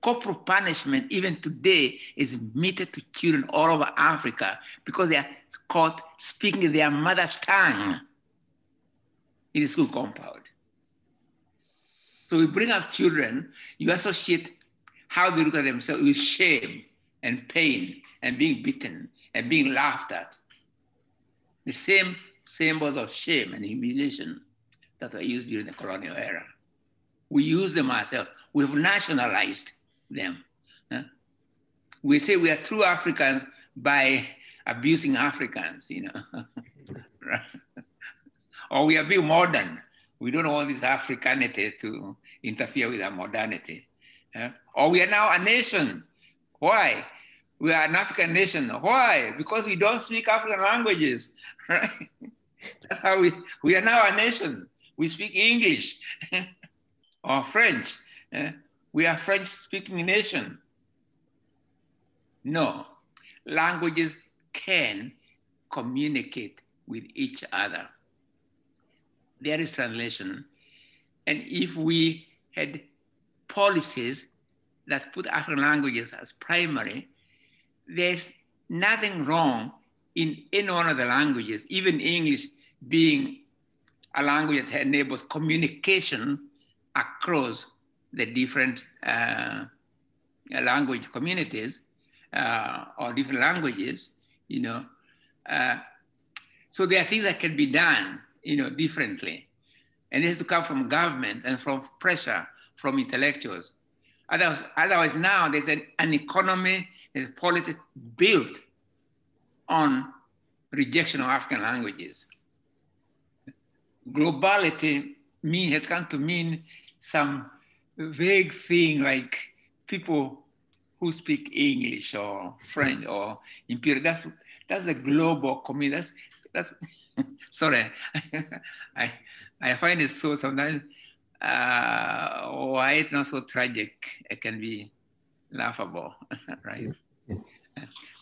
Corporal punishment, even today, is meted to children all over Africa because they are caught speaking their mother tongue in the school compound. So we bring up children, you associate how they look at themselves with shame and pain and being beaten and being laughed at. The same symbols of shame and humiliation that were used during the colonial era. We use them ourselves. We've nationalized them. We say we are true Africans by abusing Africans, you know. Or we are being modern. We don't want this Africanity to interfere with our modernity. Or we are now a nation. Why? We are an African nation. Why? Because we don't speak African languages, right? That's how we are now a nation. We speak English or French. We are French-speaking nation. No, languages can communicate with each other. There is translation. And if we had policies that put African languages as primary, there's nothing wrong in any one of the languages, even English being a language that enables communication across the different language communities or different languages, you know. So there are things that can be done, you know, differently. And it has to come from government and from pressure from intellectuals. Otherwise now there's an economy, there's politics built on rejection of African languages. Globality has come to mean some vague thing like people who speak English or French or Imperial. That's the global community. That's sorry. I find it so sometimes why it's not so tragic. It can be laughable, right?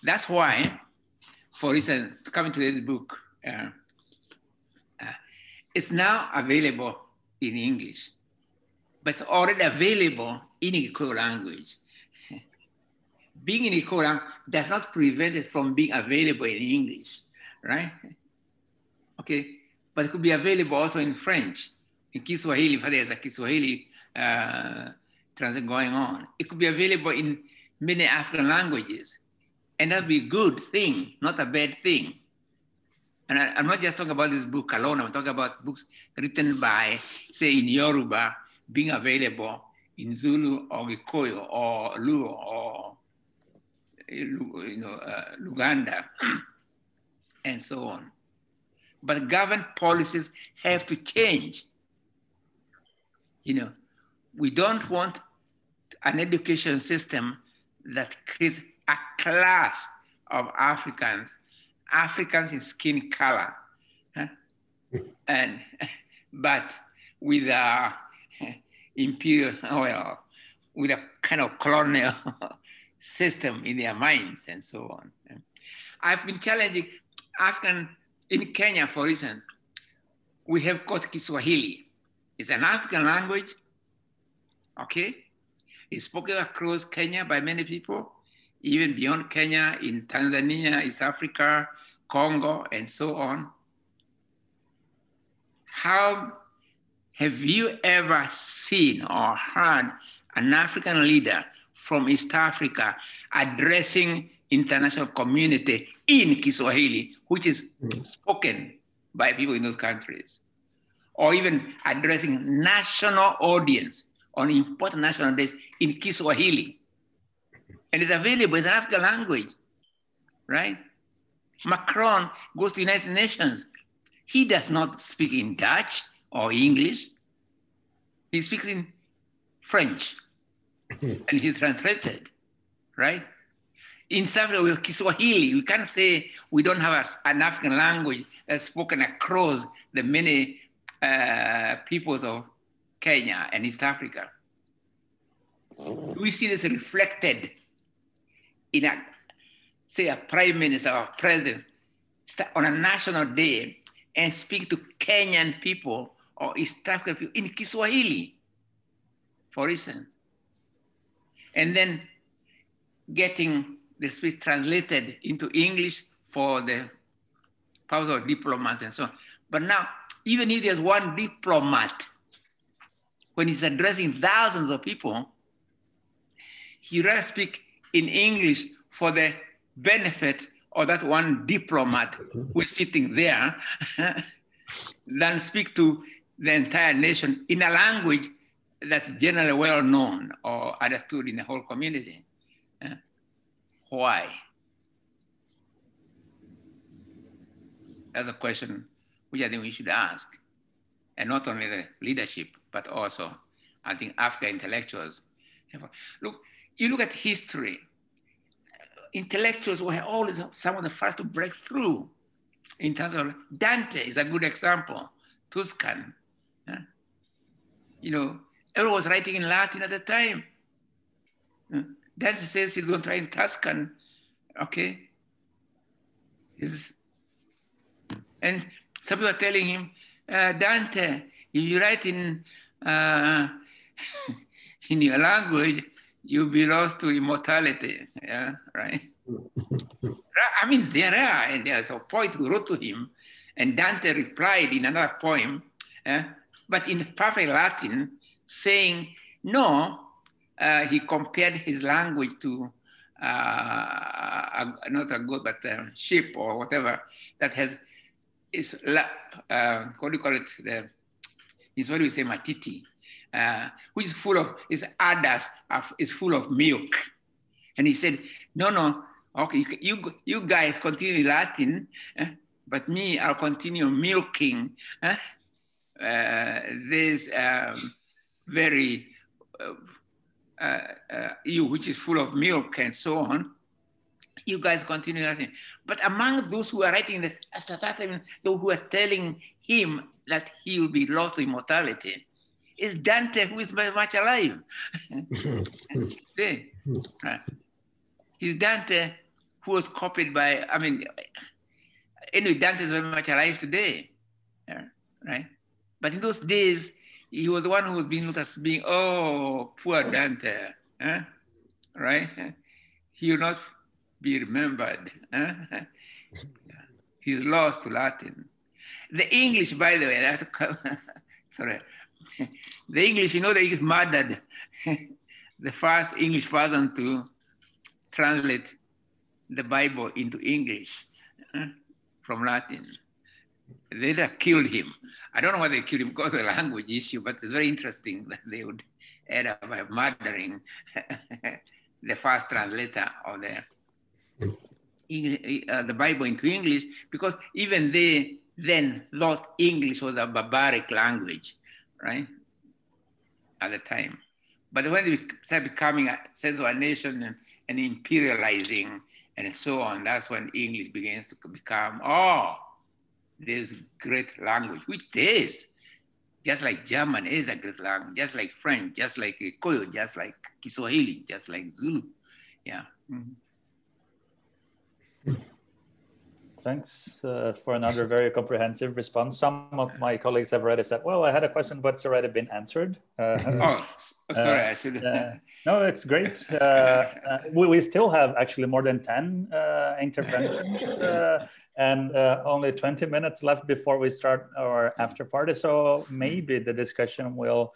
That's why, for instance, coming to this book, it's now available in English, but it's already available in Ikoro language. Being in Ikoro does not prevent it from being available in English, right? Okay, but it could be available also in French, in Kiswahili, in fact, there's a Kiswahili translation going on. It could be available in many African languages, and that'd be a good thing, not a bad thing. And I'm not just talking about this book alone, I'm talking about books written by, say, in Yoruba, being available in Zulu or Gikuyu or Luo or Luganda, and so on. But government policies have to change. You know, we don't want an education system that creates a class of Africans in skin color, but with imperial, well, with a kind of colonial system in their minds and so on. I've been challenging African, in Kenya, for instance, we have got Kiswahili. It's an African language, okay? It's spoken across Kenya by many people, even beyond Kenya, in Tanzania, East Africa, Congo, and so on. How have you ever seen or heard an African leader from East Africa addressing international community in Kiswahili, which is spoken by people in those countries, or even addressing national audience on important national days in Kiswahili? And it's available, it's an African language, right? Macron goes to the United Nations. He does not speak in Dutch or English. He speaks in French, and he's translated, right? In South Africa, we have Kiswahili. We can't say we don't have an African language that's spoken across the many peoples of Kenya and East Africa. We see this reflected in a prime minister or president on a national day and speak to Kenyan people or East African people in Kiswahili, for instance. And then getting the speech translated into English for the powers of diplomats and so on. But now, even if there's one diplomat, when he's addressing thousands of people, he rather speak in English for the benefit of that one diplomat who is sitting there than speak to the entire nation in a language that's generally well known or understood in the whole community. Why? That's a question which I think we should ask. And not only the leadership, but also, I think, African intellectuals. Look, you look at history, intellectuals were always some of the first to break through in terms of Dante is a good example, Tuscan. You know, everyone was writing in Latin at the time. Dante says he's going to try in Tuscan, okay? And some people are telling him, Dante, if you write in your language, you'll be lost to immortality, yeah, right? I mean, there are, and there's a poet who wrote to him, and Dante replied in another poem, but in perfect Latin, saying, no, he compared his language to not a goat, but a sheep or whatever that has, what do you call it? It's what we say, matiti, which is full of, is udders, is full of milk. And he said, no, okay, you guys continue Latin, but me, I'll continue milking this very ewe, which is full of milk and so on. You guys continue Latin. But among those who are writing that, at that time, those who are telling him that he will be lost to immortality, is Dante, who is very much alive. He's Dante who was copied by, I mean, anyway, Dante is very much alive today, right? But in those days, he was the one who was being looked as being, oh, poor Dante, right? He will not be remembered. He's lost to Latin. The English, by the way, sorry. The English, you know, that he's murdered the first English person to translate the Bible into English from Latin. They killed him. I don't know why they killed him because of the language issue, but it's very interesting that they would end up by murdering the first translator of the Bible into English, because even they then thought English was a barbaric language, right, at the time. But when they start becoming a sense of a nation and imperializing and so on, that's when English begins to become, this great language, which it is. Just like German is a great language, just like French, just like Koyo, just like Kiswahili, just like Zulu. Yeah. Mm-hmm. Thanks for another very comprehensive response. Some of my colleagues have already said, well, I had a question, but it's already been answered. Sorry, I should no, it's great. We still have actually more than 10 interventions and only 20 minutes left before we start our after party. So maybe the discussion will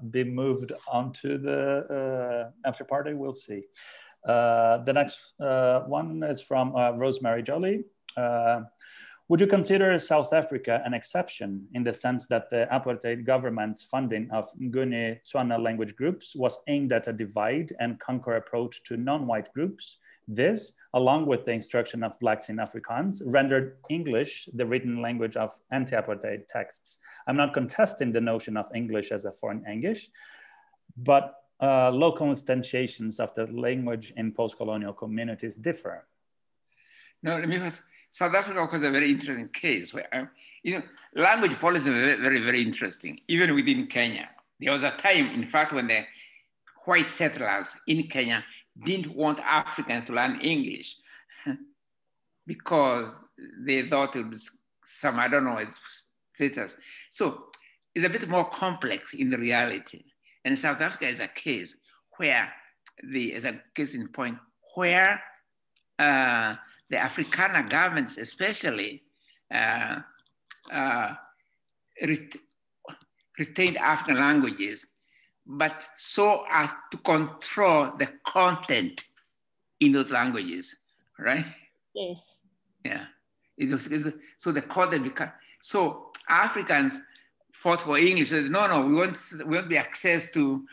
be moved onto the after party, we'll see. The next one is from Rosemary Jolie. Would you consider South Africa an exception in the sense that the apartheid government's funding of Nguni Tswana language groups was aimed at a divide and conquer approach to non-white groups? This, along with the instruction of Blacks in Afrikaans, rendered English the written language of anti-apartheid texts. I'm not contesting the notion of English as a foreign English, but local instantiations of the language in post-colonial communities differ. No, let me first. South Africa was a very interesting case where, language policy is very, very interesting, even within Kenya. There was a time, in fact, when the white settlers in Kenya didn't want Africans to learn English because they thought it was some, I don't know, status. So it's a bit more complex in the reality. And South Africa is a case where is a case in point where the Afrikaner governments especially retained African languages, but so as to control the content in those languages, right? Yes. Yeah. So the content becomes, so Africans fought for English. Said, no, we won't be access to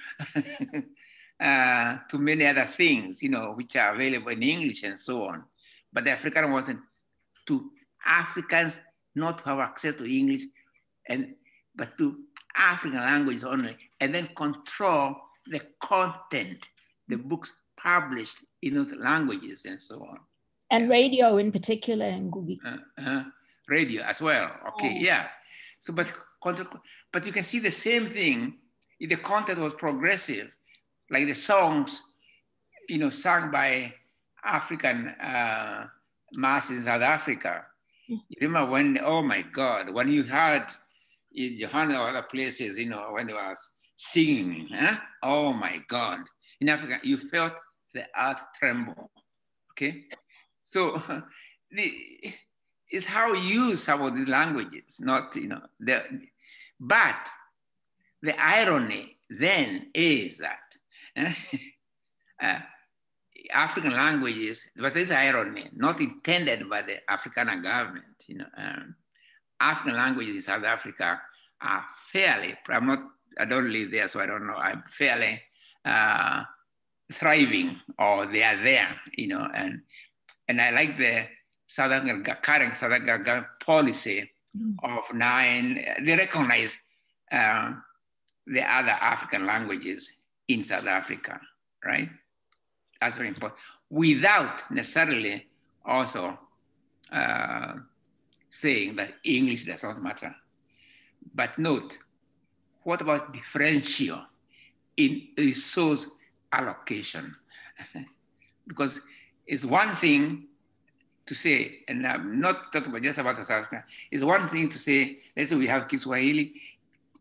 to many other things, which are available in English and so on. But the African wasn't to Africans not to have access to English, but to African languages only, and then control the content, the books published in those languages and so on. And radio in particular, Ngugi. Radio as well, okay, yeah. So, but you can see the same thing if the content was progressive, like the songs, sung by African masses in South Africa. You remember when, oh my God, when you heard in Johannesburg or other places, when they were singing, oh my God. In Africa, you felt the earth tremble, okay? So it's how you use some of these languages, not, but the irony then is that African languages, but this irony, not intended by the Afrikaner government, African languages in South Africa are fairly, I don't live there, so I don't know, I'm fairly thriving, or they are there, and I like the current South African policy of 9, they recognize the other African languages in South Africa, right? That's very important. Without necessarily also saying that English does not matter. But note, what about differential in resource allocation? Because it's one thing to say, and I'm not talking about just about South Africa, it's one thing to say, let's say we have Kiswahili,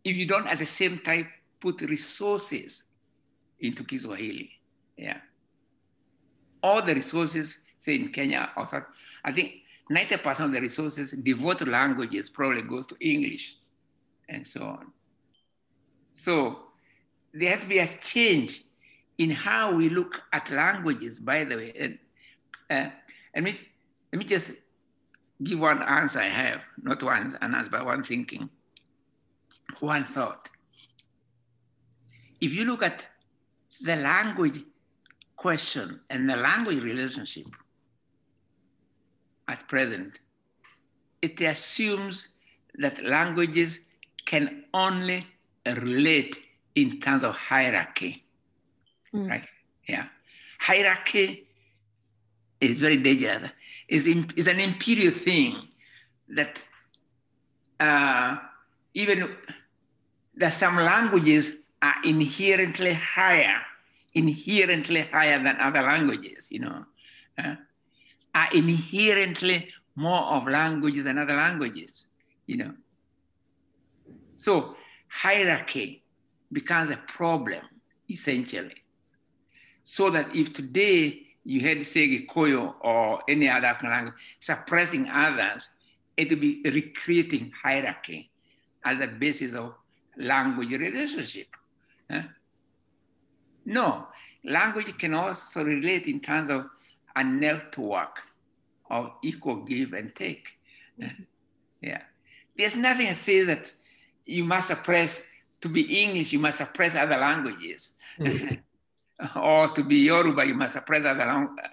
if you don't at the same time put resources into Kiswahili, yeah. All the resources, say in Kenya, also, I think 90% of the resources devoted to languages probably goes to English and so on. So there has to be a change in how we look at languages, by the way. And let me just give one answer I have, not one answer, but one thinking, one thought. If you look at the language question and the language relationship at present, it assumes that languages can only relate in terms of hierarchy, right? Yeah. Hierarchy is very dangerous. It's an imperial thing that even that some languages are inherently higher than other languages, you know, are inherently more of languages than other languages, you know. So hierarchy becomes a problem, essentially. So that if today you had, say, Gikuyu or any other African language suppressing others, it will be recreating hierarchy as a basis of language relationship. No, language can also relate in terms of a network of equal give and take. Yeah, there's nothing that says that you must suppress, to be English, you must suppress other languages. Or to be Yoruba, you must suppress other languages.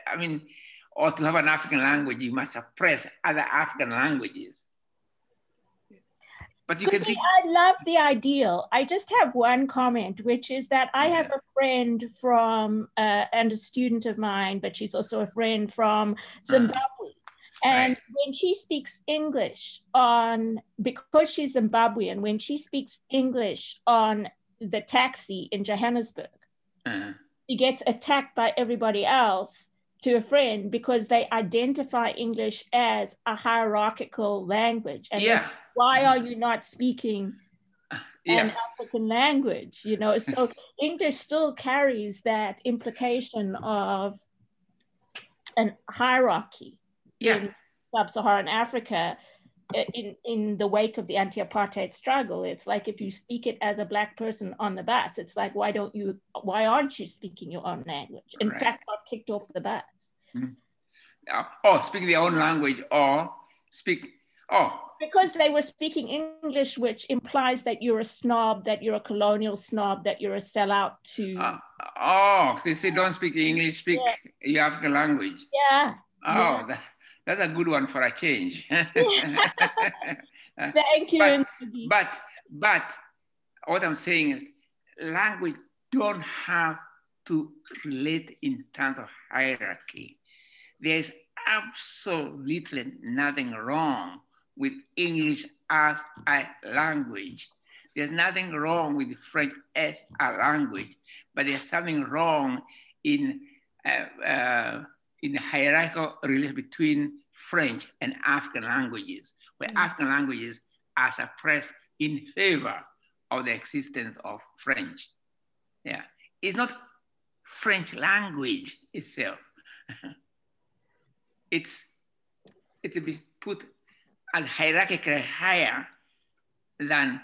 I mean, or to have an African language, you must suppress other African languages. But you can think. I love the ideal. I just have one comment, which is that I have a friend from, and a student of mine, but she's also a friend from Zimbabwe. And when she speaks English because she's Zimbabwean, when she speaks English on the taxi in Johannesburg, she gets attacked by everybody else to a friend because they identify English as a hierarchical language. And why are you not speaking an African language? You know, so English still carries that implication of an hierarchy in sub-Saharan Africa in the wake of the anti-apartheid struggle. It's like if you speak it as a Black person on the bus, it's like, why aren't you speaking your own language? In fact, got kicked off the bus. Or speaking their own language, or because they were speaking English, which implies that you're a snob, that you're a colonial snob, that you're a sellout to. So they say don't speak English, speak your African language. That's a good one for a change. Thank you. But what I'm saying is language don't have to relate in terms of hierarchy. There's absolutely nothing wrong with English as a language. There's nothing wrong with French as a language, but there's something wrong in the hierarchical relation between French and African languages, where African languages are suppressed in favor of the existence of French. Yeah, it's not French language itself. It'll be put as hierarchically higher than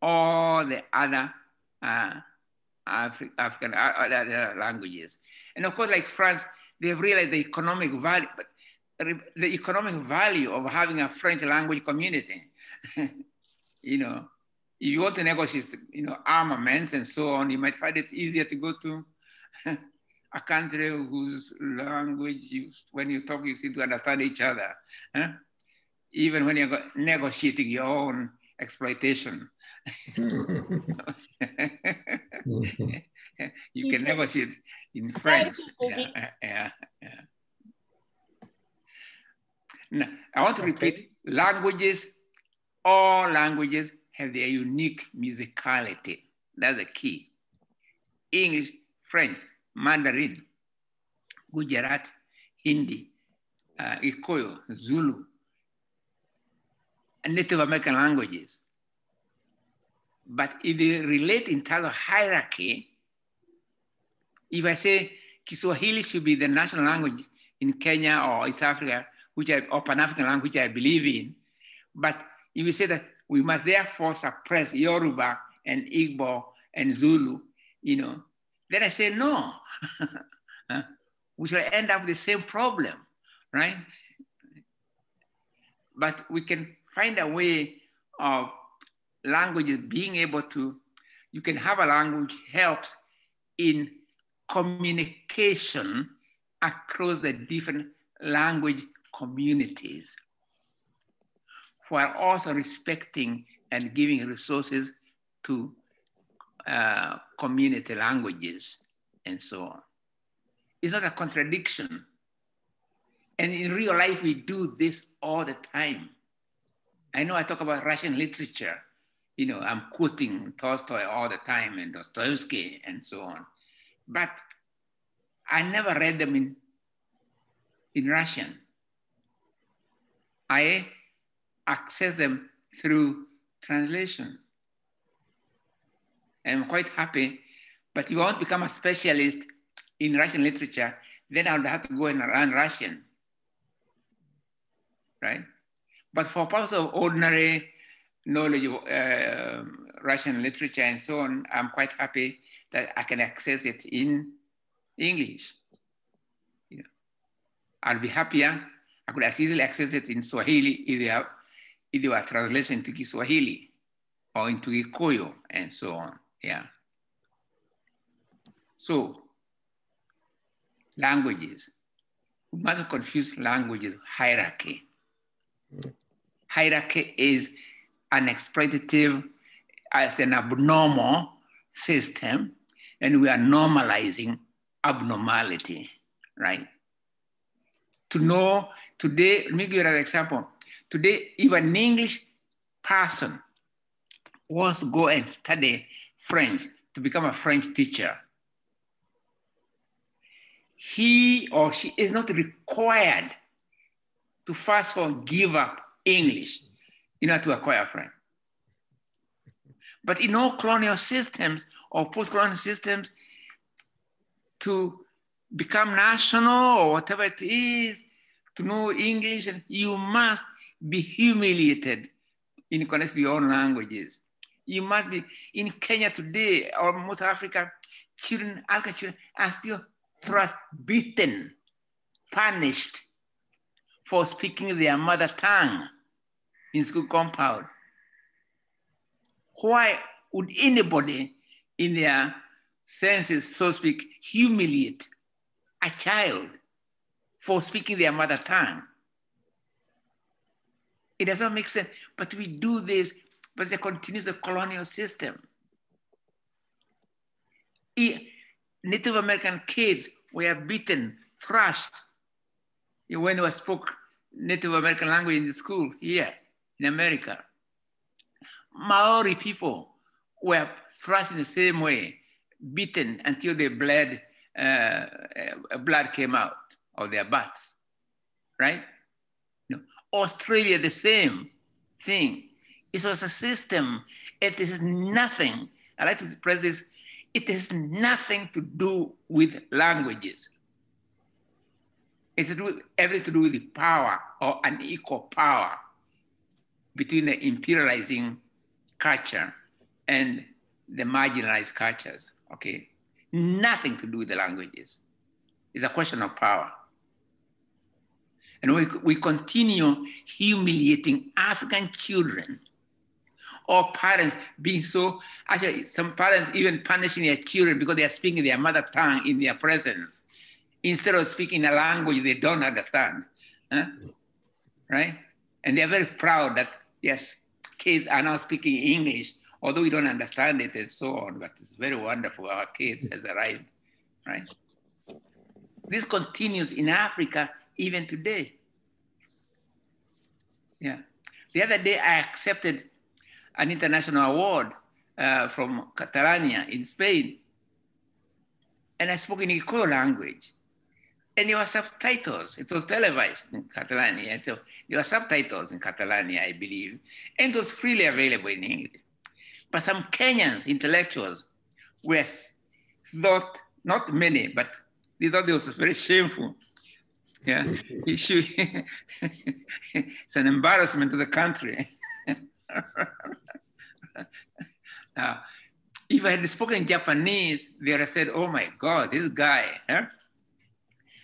all the other African other languages. And of course, like France, they've realized the economic value of having a French language community. You know, if you want to negotiate, you know, armaments and so on, you might find it easier to go to a country whose language, when you talk, you seem to understand each other. Even when you're negotiating your own exploitation. You can negotiate in French. Now, I want to repeat, all languages have their unique musicality. That's the key. English, French, Mandarin, Gujarati, Hindi, Gikuyu, Zulu, and Native American languages. But if they relate in terms of hierarchy, if I say Kiswahili should be the national language in Kenya or East Africa, or Pan-African language I believe in, but if you say that we must therefore suppress Yoruba and Igbo and Zulu, you know, then I say no. We shall end up with the same problem, right? But we can find a way of languages being able to, you can have a language helps in communication across the different language communities, while also respecting and giving resources to community languages and so on. It's not a contradiction. And in real life, we do this all the time. I know I talk about Russian literature. You know, I'm quoting Tolstoy all the time and Dostoevsky and so on. But I never read them in Russian. I access them through translation. I'm quite happy, but if I want to become a specialist in Russian literature, then I would have to go and learn Russian, right? But for purpose of ordinary knowledge of Russian literature and so on, I'm quite happy that I can access it in English. You know, I'll be happier. I could as easily access it in Swahili if there were translation into Kiswahili or into Gikuyu and so on. Yeah. So, languages. We mustn't confuse languages with hierarchy. Hierarchy is an exploitative, as an abnormal system, and we are normalizing abnormality, right? To know today, let me give you an example. Today, if an English person wants to go and study French to become a French teacher, he or she is not required to first of all give up English in order to acquire French. But in all colonial systems or post-colonial systems, to become national or whatever it is, to know English, and you must be humiliated in connection with your own languages. You must be, in Kenya today, or most Africa, African children are still beaten, punished for speaking their mother tongue in school compound. Why would anybody in their senses, so to speak, humiliate a child for speaking their mother tongue? It doesn't make sense, but we do this, but it continues the colonial system. Native American kids were beaten, thrashed when they spoke Native American language in the school here in America. Maori people were thrashed in the same way, beaten until the blood came out of their butts, right? No. Australia, the same thing. It was a system. It is nothing, I like to express this, it has nothing to do with languages. It's everything to do with the power or unequal power between the imperializing culture and the marginalized cultures, okay? Nothing to do with the languages. It's a question of power. And we continue humiliating African children or parents being so, actually some parents even punishing their children because they are speaking their mother tongue in their presence instead of speaking a language they don't understand, right? And they're very proud that, yes, kids are now speaking English, although we don't understand it and so on, but it's very wonderful, our kids has arrived, right? This continues in Africa even today. Yeah. The other day I accepted an international award from Catalonia in Spain, and I spoke in Gikuyu language. And there were subtitles. It was televised in Catalonia. So there were subtitles in Catalonia, I believe. And it was freely available in English. But some Kenyans, intellectuals, were thought, not many, but they thought it was very shameful. Yeah, it's an embarrassment to the country. Now, if I had spoken Japanese, they would have said, oh my God, this guy,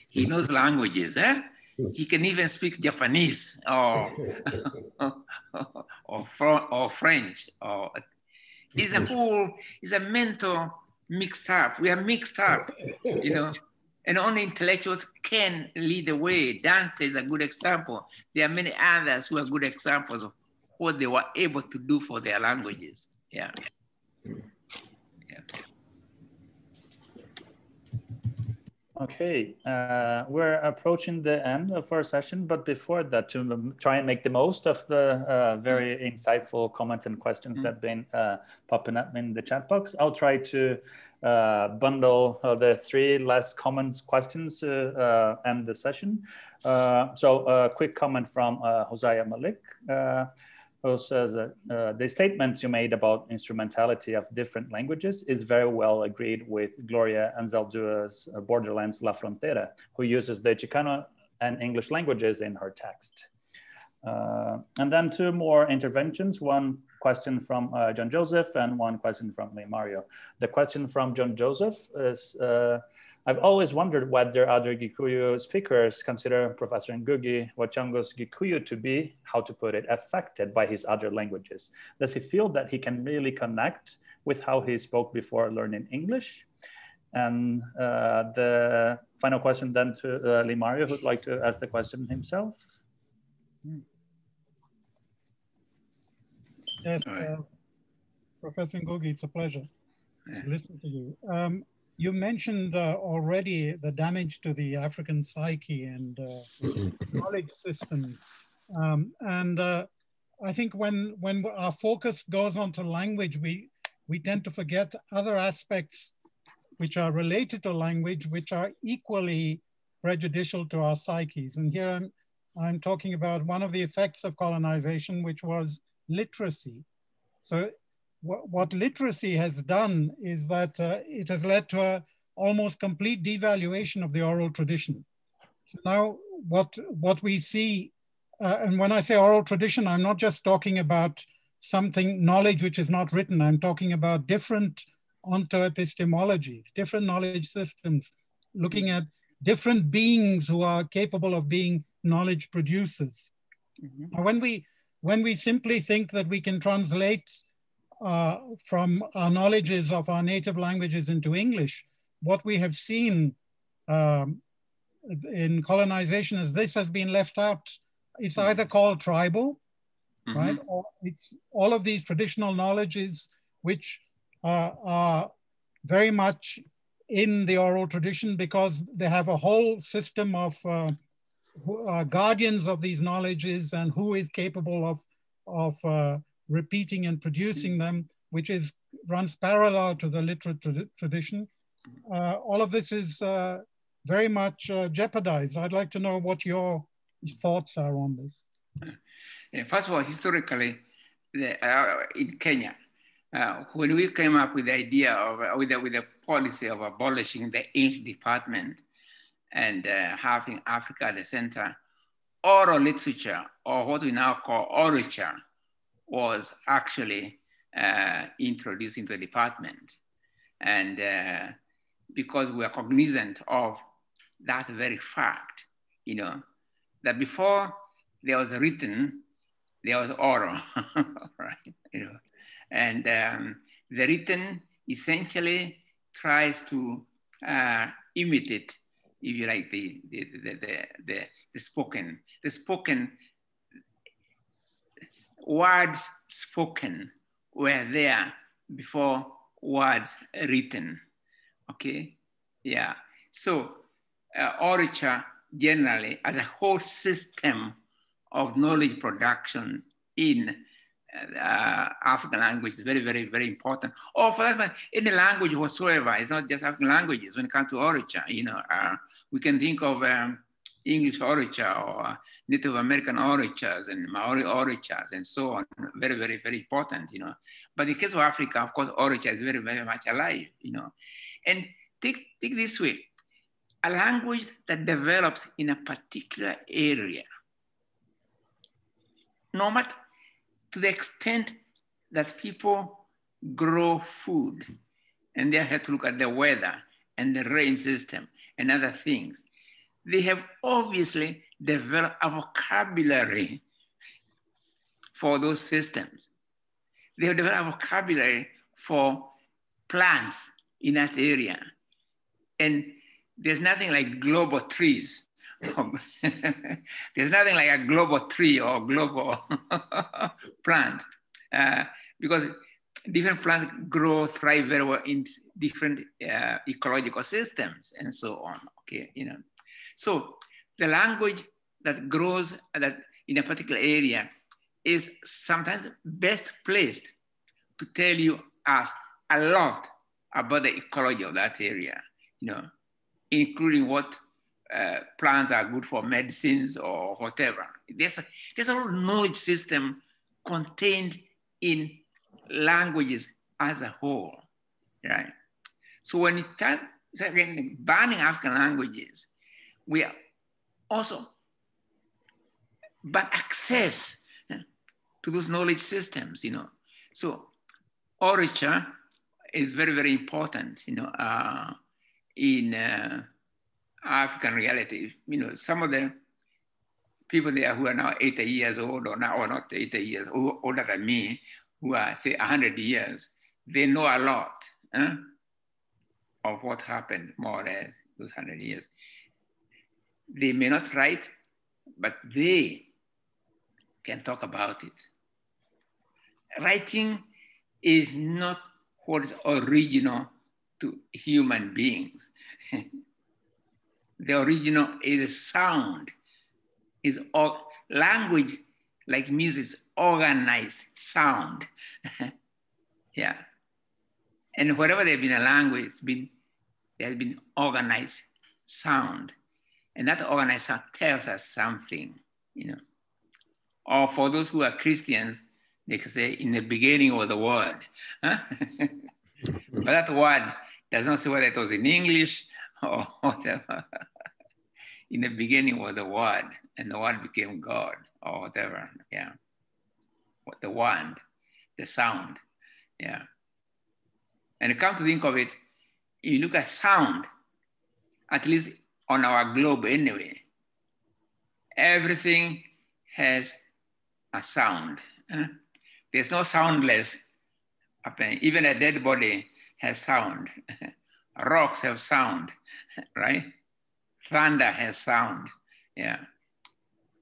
he knows languages, he can even speak Japanese or French. It's a mental mixed up. We are mixed up, you know, and only intellectuals can lead the way. Dante is a good example. There are many others who are good examples of what they were able to do for their languages. Yeah. Yeah. Okay, we're approaching the end of our session, but before that, to try and make the most of the very insightful comments and questions that have been popping up in the chat box, I'll try to bundle the 3 last comments questions to end the session. So a quick comment from Hosea Malik, who says that the statements you made about instrumentality of different languages is very well agreed with Gloria Anzaldua's Borderlands La Frontera, who uses the Chicano and English languages in her text. And then 2 more interventions, one question from John Joseph and one question from Lee Mario. The question from John Joseph is, I've always wondered whether other Gikuyu speakers consider Professor Ngugi wa Thiong'o's Gikuyu to be, how to put it, affected by his other languages. Does he feel that he can really connect with how he spoke before learning English? And the final question then to Lee Mario, who'd like to ask the question himself. Yes, Professor Ngugi, it's a pleasure to listen to you. You mentioned already the damage to the African psyche and knowledge system. I think when our focus goes on to language, we tend to forget other aspects which are related to language, which are equally prejudicial to our psyches. And here I'm talking about one of the effects of colonization, which was literacy. So what literacy has done is that it has led to an almost complete devaluation of the oral tradition. So now what we see, and when I say oral tradition, I'm not just talking about knowledge which is not written. I'm talking about different onto-epistemologies, different knowledge systems, looking at different beings who are capable of being knowledge producers. Now, when we simply think that we can translate from our knowledges of our native languages into English, what we have seen in colonization is this has been left out. It's either called tribal, right? Or it's all of these traditional knowledges which are very much in the oral tradition because they have a whole system of who are guardians of these knowledges and who is capable of repeating and producing them, which runs parallel to the literate tradition. All of this is very much jeopardized. I'd like to know what your thoughts are on this. First of all, historically, in Kenya, when we came up with the idea of, with the policy of abolishing the English department and having Africa at the center, oral literature, or what we now call orature, was actually introduced into the department. And because we are cognizant of that very fact, that before there was written, there was oral, right? And the written essentially tries to imitate, if you like, the spoken. The spoken, words spoken were there before words written, okay? Yeah, so orature generally as a whole system of knowledge production in African language is very, very, very important. Or for that matter, any language whatsoever. It's not just African languages when it comes to orature. We can think of English orature or Native American oratures and Maori oratures and so on. Very, very, very important, But in the case of Africa, of course, orature is very, very much alive, And take this way, a language that develops in a particular area, no matter to the extent that people grow food and they have to look at the weather and the rain system and other things, they have obviously developed a vocabulary for those systems. They have developed a vocabulary for plants in that area. And there's nothing like global trees. There's nothing like a global tree or global plant because different plants grow, thrive very well in different ecological systems and so on, okay, you know. So the language that grows in a particular area is sometimes best placed to tell you us a lot about the ecology of that area, you know, including what plants are good for medicines or whatever. There's a whole knowledge system contained in languages as a whole, right? So when it starts banning African languages, we are also but access to those knowledge systems, you know. So orature is very, very important, you know, in African reality. You know, some of the people there who are now 80 years old or not 80 years older than me, who are say 100 years, they know a lot of what happened more or less those 100 years. They may not write, but they can talk about it. Writing is not what is original to human beings. The original is sound. Is language, like music, is organized sound. Yeah. And wherever there's been a language, there's been organized sound. And that organized sound tells us something, you know. Or for those who are Christians, they can say, in the beginning was the word. Huh? But that word does not say whether it was in English or whatever. In the beginning was the word, and the word became God, or whatever, yeah. The word, the sound, yeah. And come to think of it, you look at sound, at least on our globe anyway, everything has a sound. There's no soundless. Even a dead body has sound. Rocks have sound, right? Thunder has sound, yeah.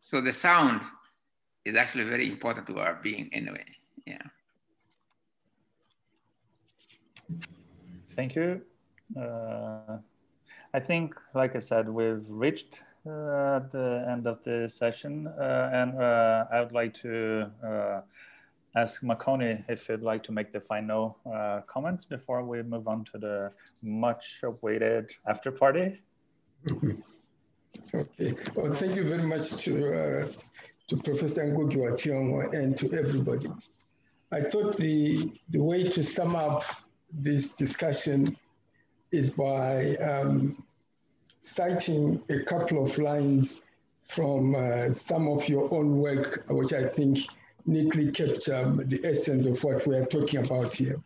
So the sound is actually very important to our being anyway, yeah. Thank you. I think, like I said, we've reached the end of the session, and I would like to ask Makoni if you'd like to make the final comments before we move on to the much awaited after party. Okay. Well, thank you very much to Professor Ngugi Thiong'o and to everybody. I thought the way to sum up this discussion is by citing a couple of lines from some of your own work, which I think neatly capture the essence of what we are talking about here.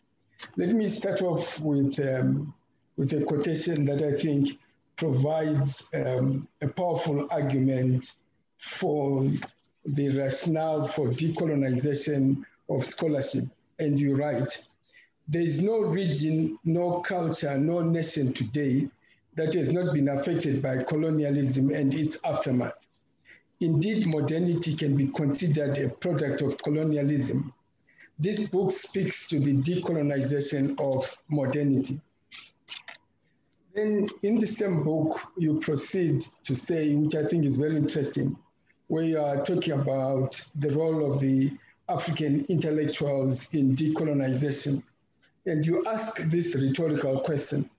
Let me start off with a quotation that I think provides a powerful argument for the rationale for decolonization of scholarship. And you write, there is no region, no culture, no nation today that has not been affected by colonialism and its aftermath. Indeed, modernity can be considered a product of colonialism. This book speaks to the decolonization of modernity. Then in the same book, you proceed to say, which I think is very interesting, where you are talking about the role of the African intellectuals in decolonization. And you ask this rhetorical question: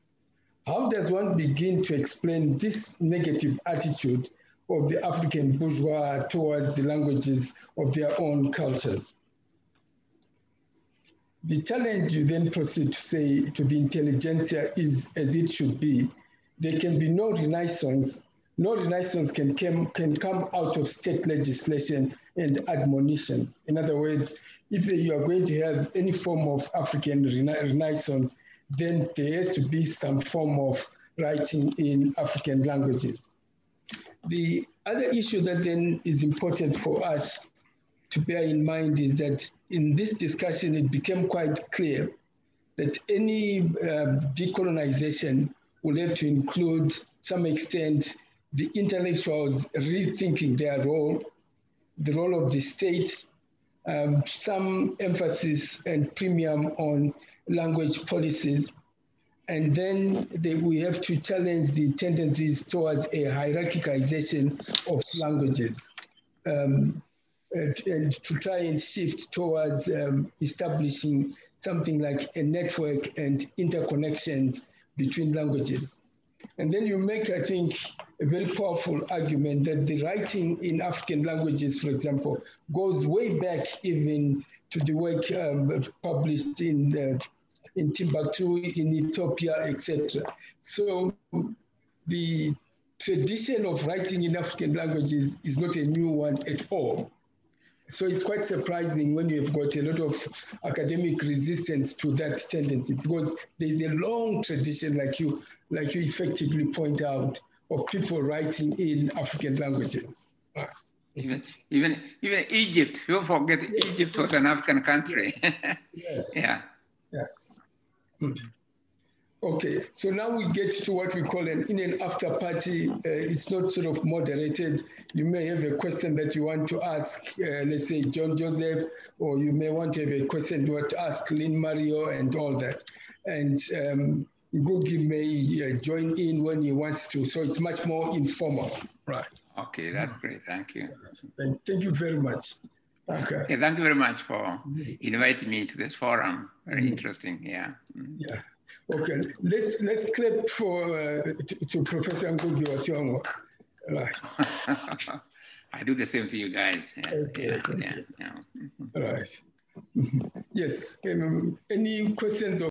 how does one begin to explain this negative attitude of the African bourgeois towards the languages of their own cultures? The challenge, you then proceed to say, to the intelligentsia is as it should be. There can be no renaissance. No renaissance can come out of state legislation and admonitions. In other words, if you are going to have any form of African renaissance, then there has to be some form of writing in African languages. The other issue that then is important for us to bear in mind is that in this discussion, it became quite clear that any decolonization will have to include, to some extent, the intellectuals rethinking their role, the role of the state, some emphasis and premium on language policies. And then we have to challenge the tendencies towards a hierarchicization of languages and to try and shift towards establishing something like a network and interconnections between languages. And then you make, I think, a very powerful argument that the writing in African languages, for example, goes way back even to the work published in Timbuktu, in Ethiopia, etc. So the tradition of writing in African languages is not a new one at all. So it's quite surprising when you've got a lot of academic resistance to that tendency, because there's a long tradition, like you effectively point out, of people writing in African languages. Even Egypt, don't forget, yes. Egypt was an African country. Yes. Yeah. Yes. Okay, so now we get to what we call in an after party. It's not sort of moderated. You may have a question that you want to ask, let's say John Joseph, or you may want to have a question you want to ask Lynn Mario and all that. And Ngugi may join in when he wants to. So it's much more informal. Right. Okay, that's great. Thank you. Thank you very much. Okay. Okay, thank you very much for inviting me to this forum. Very interesting. Yeah. Yeah. Okay. Let's clap for to Professor Ngugi wa Thiong'o. Right. I do the same to you guys. Yeah. Okay. Yeah. All right. Yes. Any questions?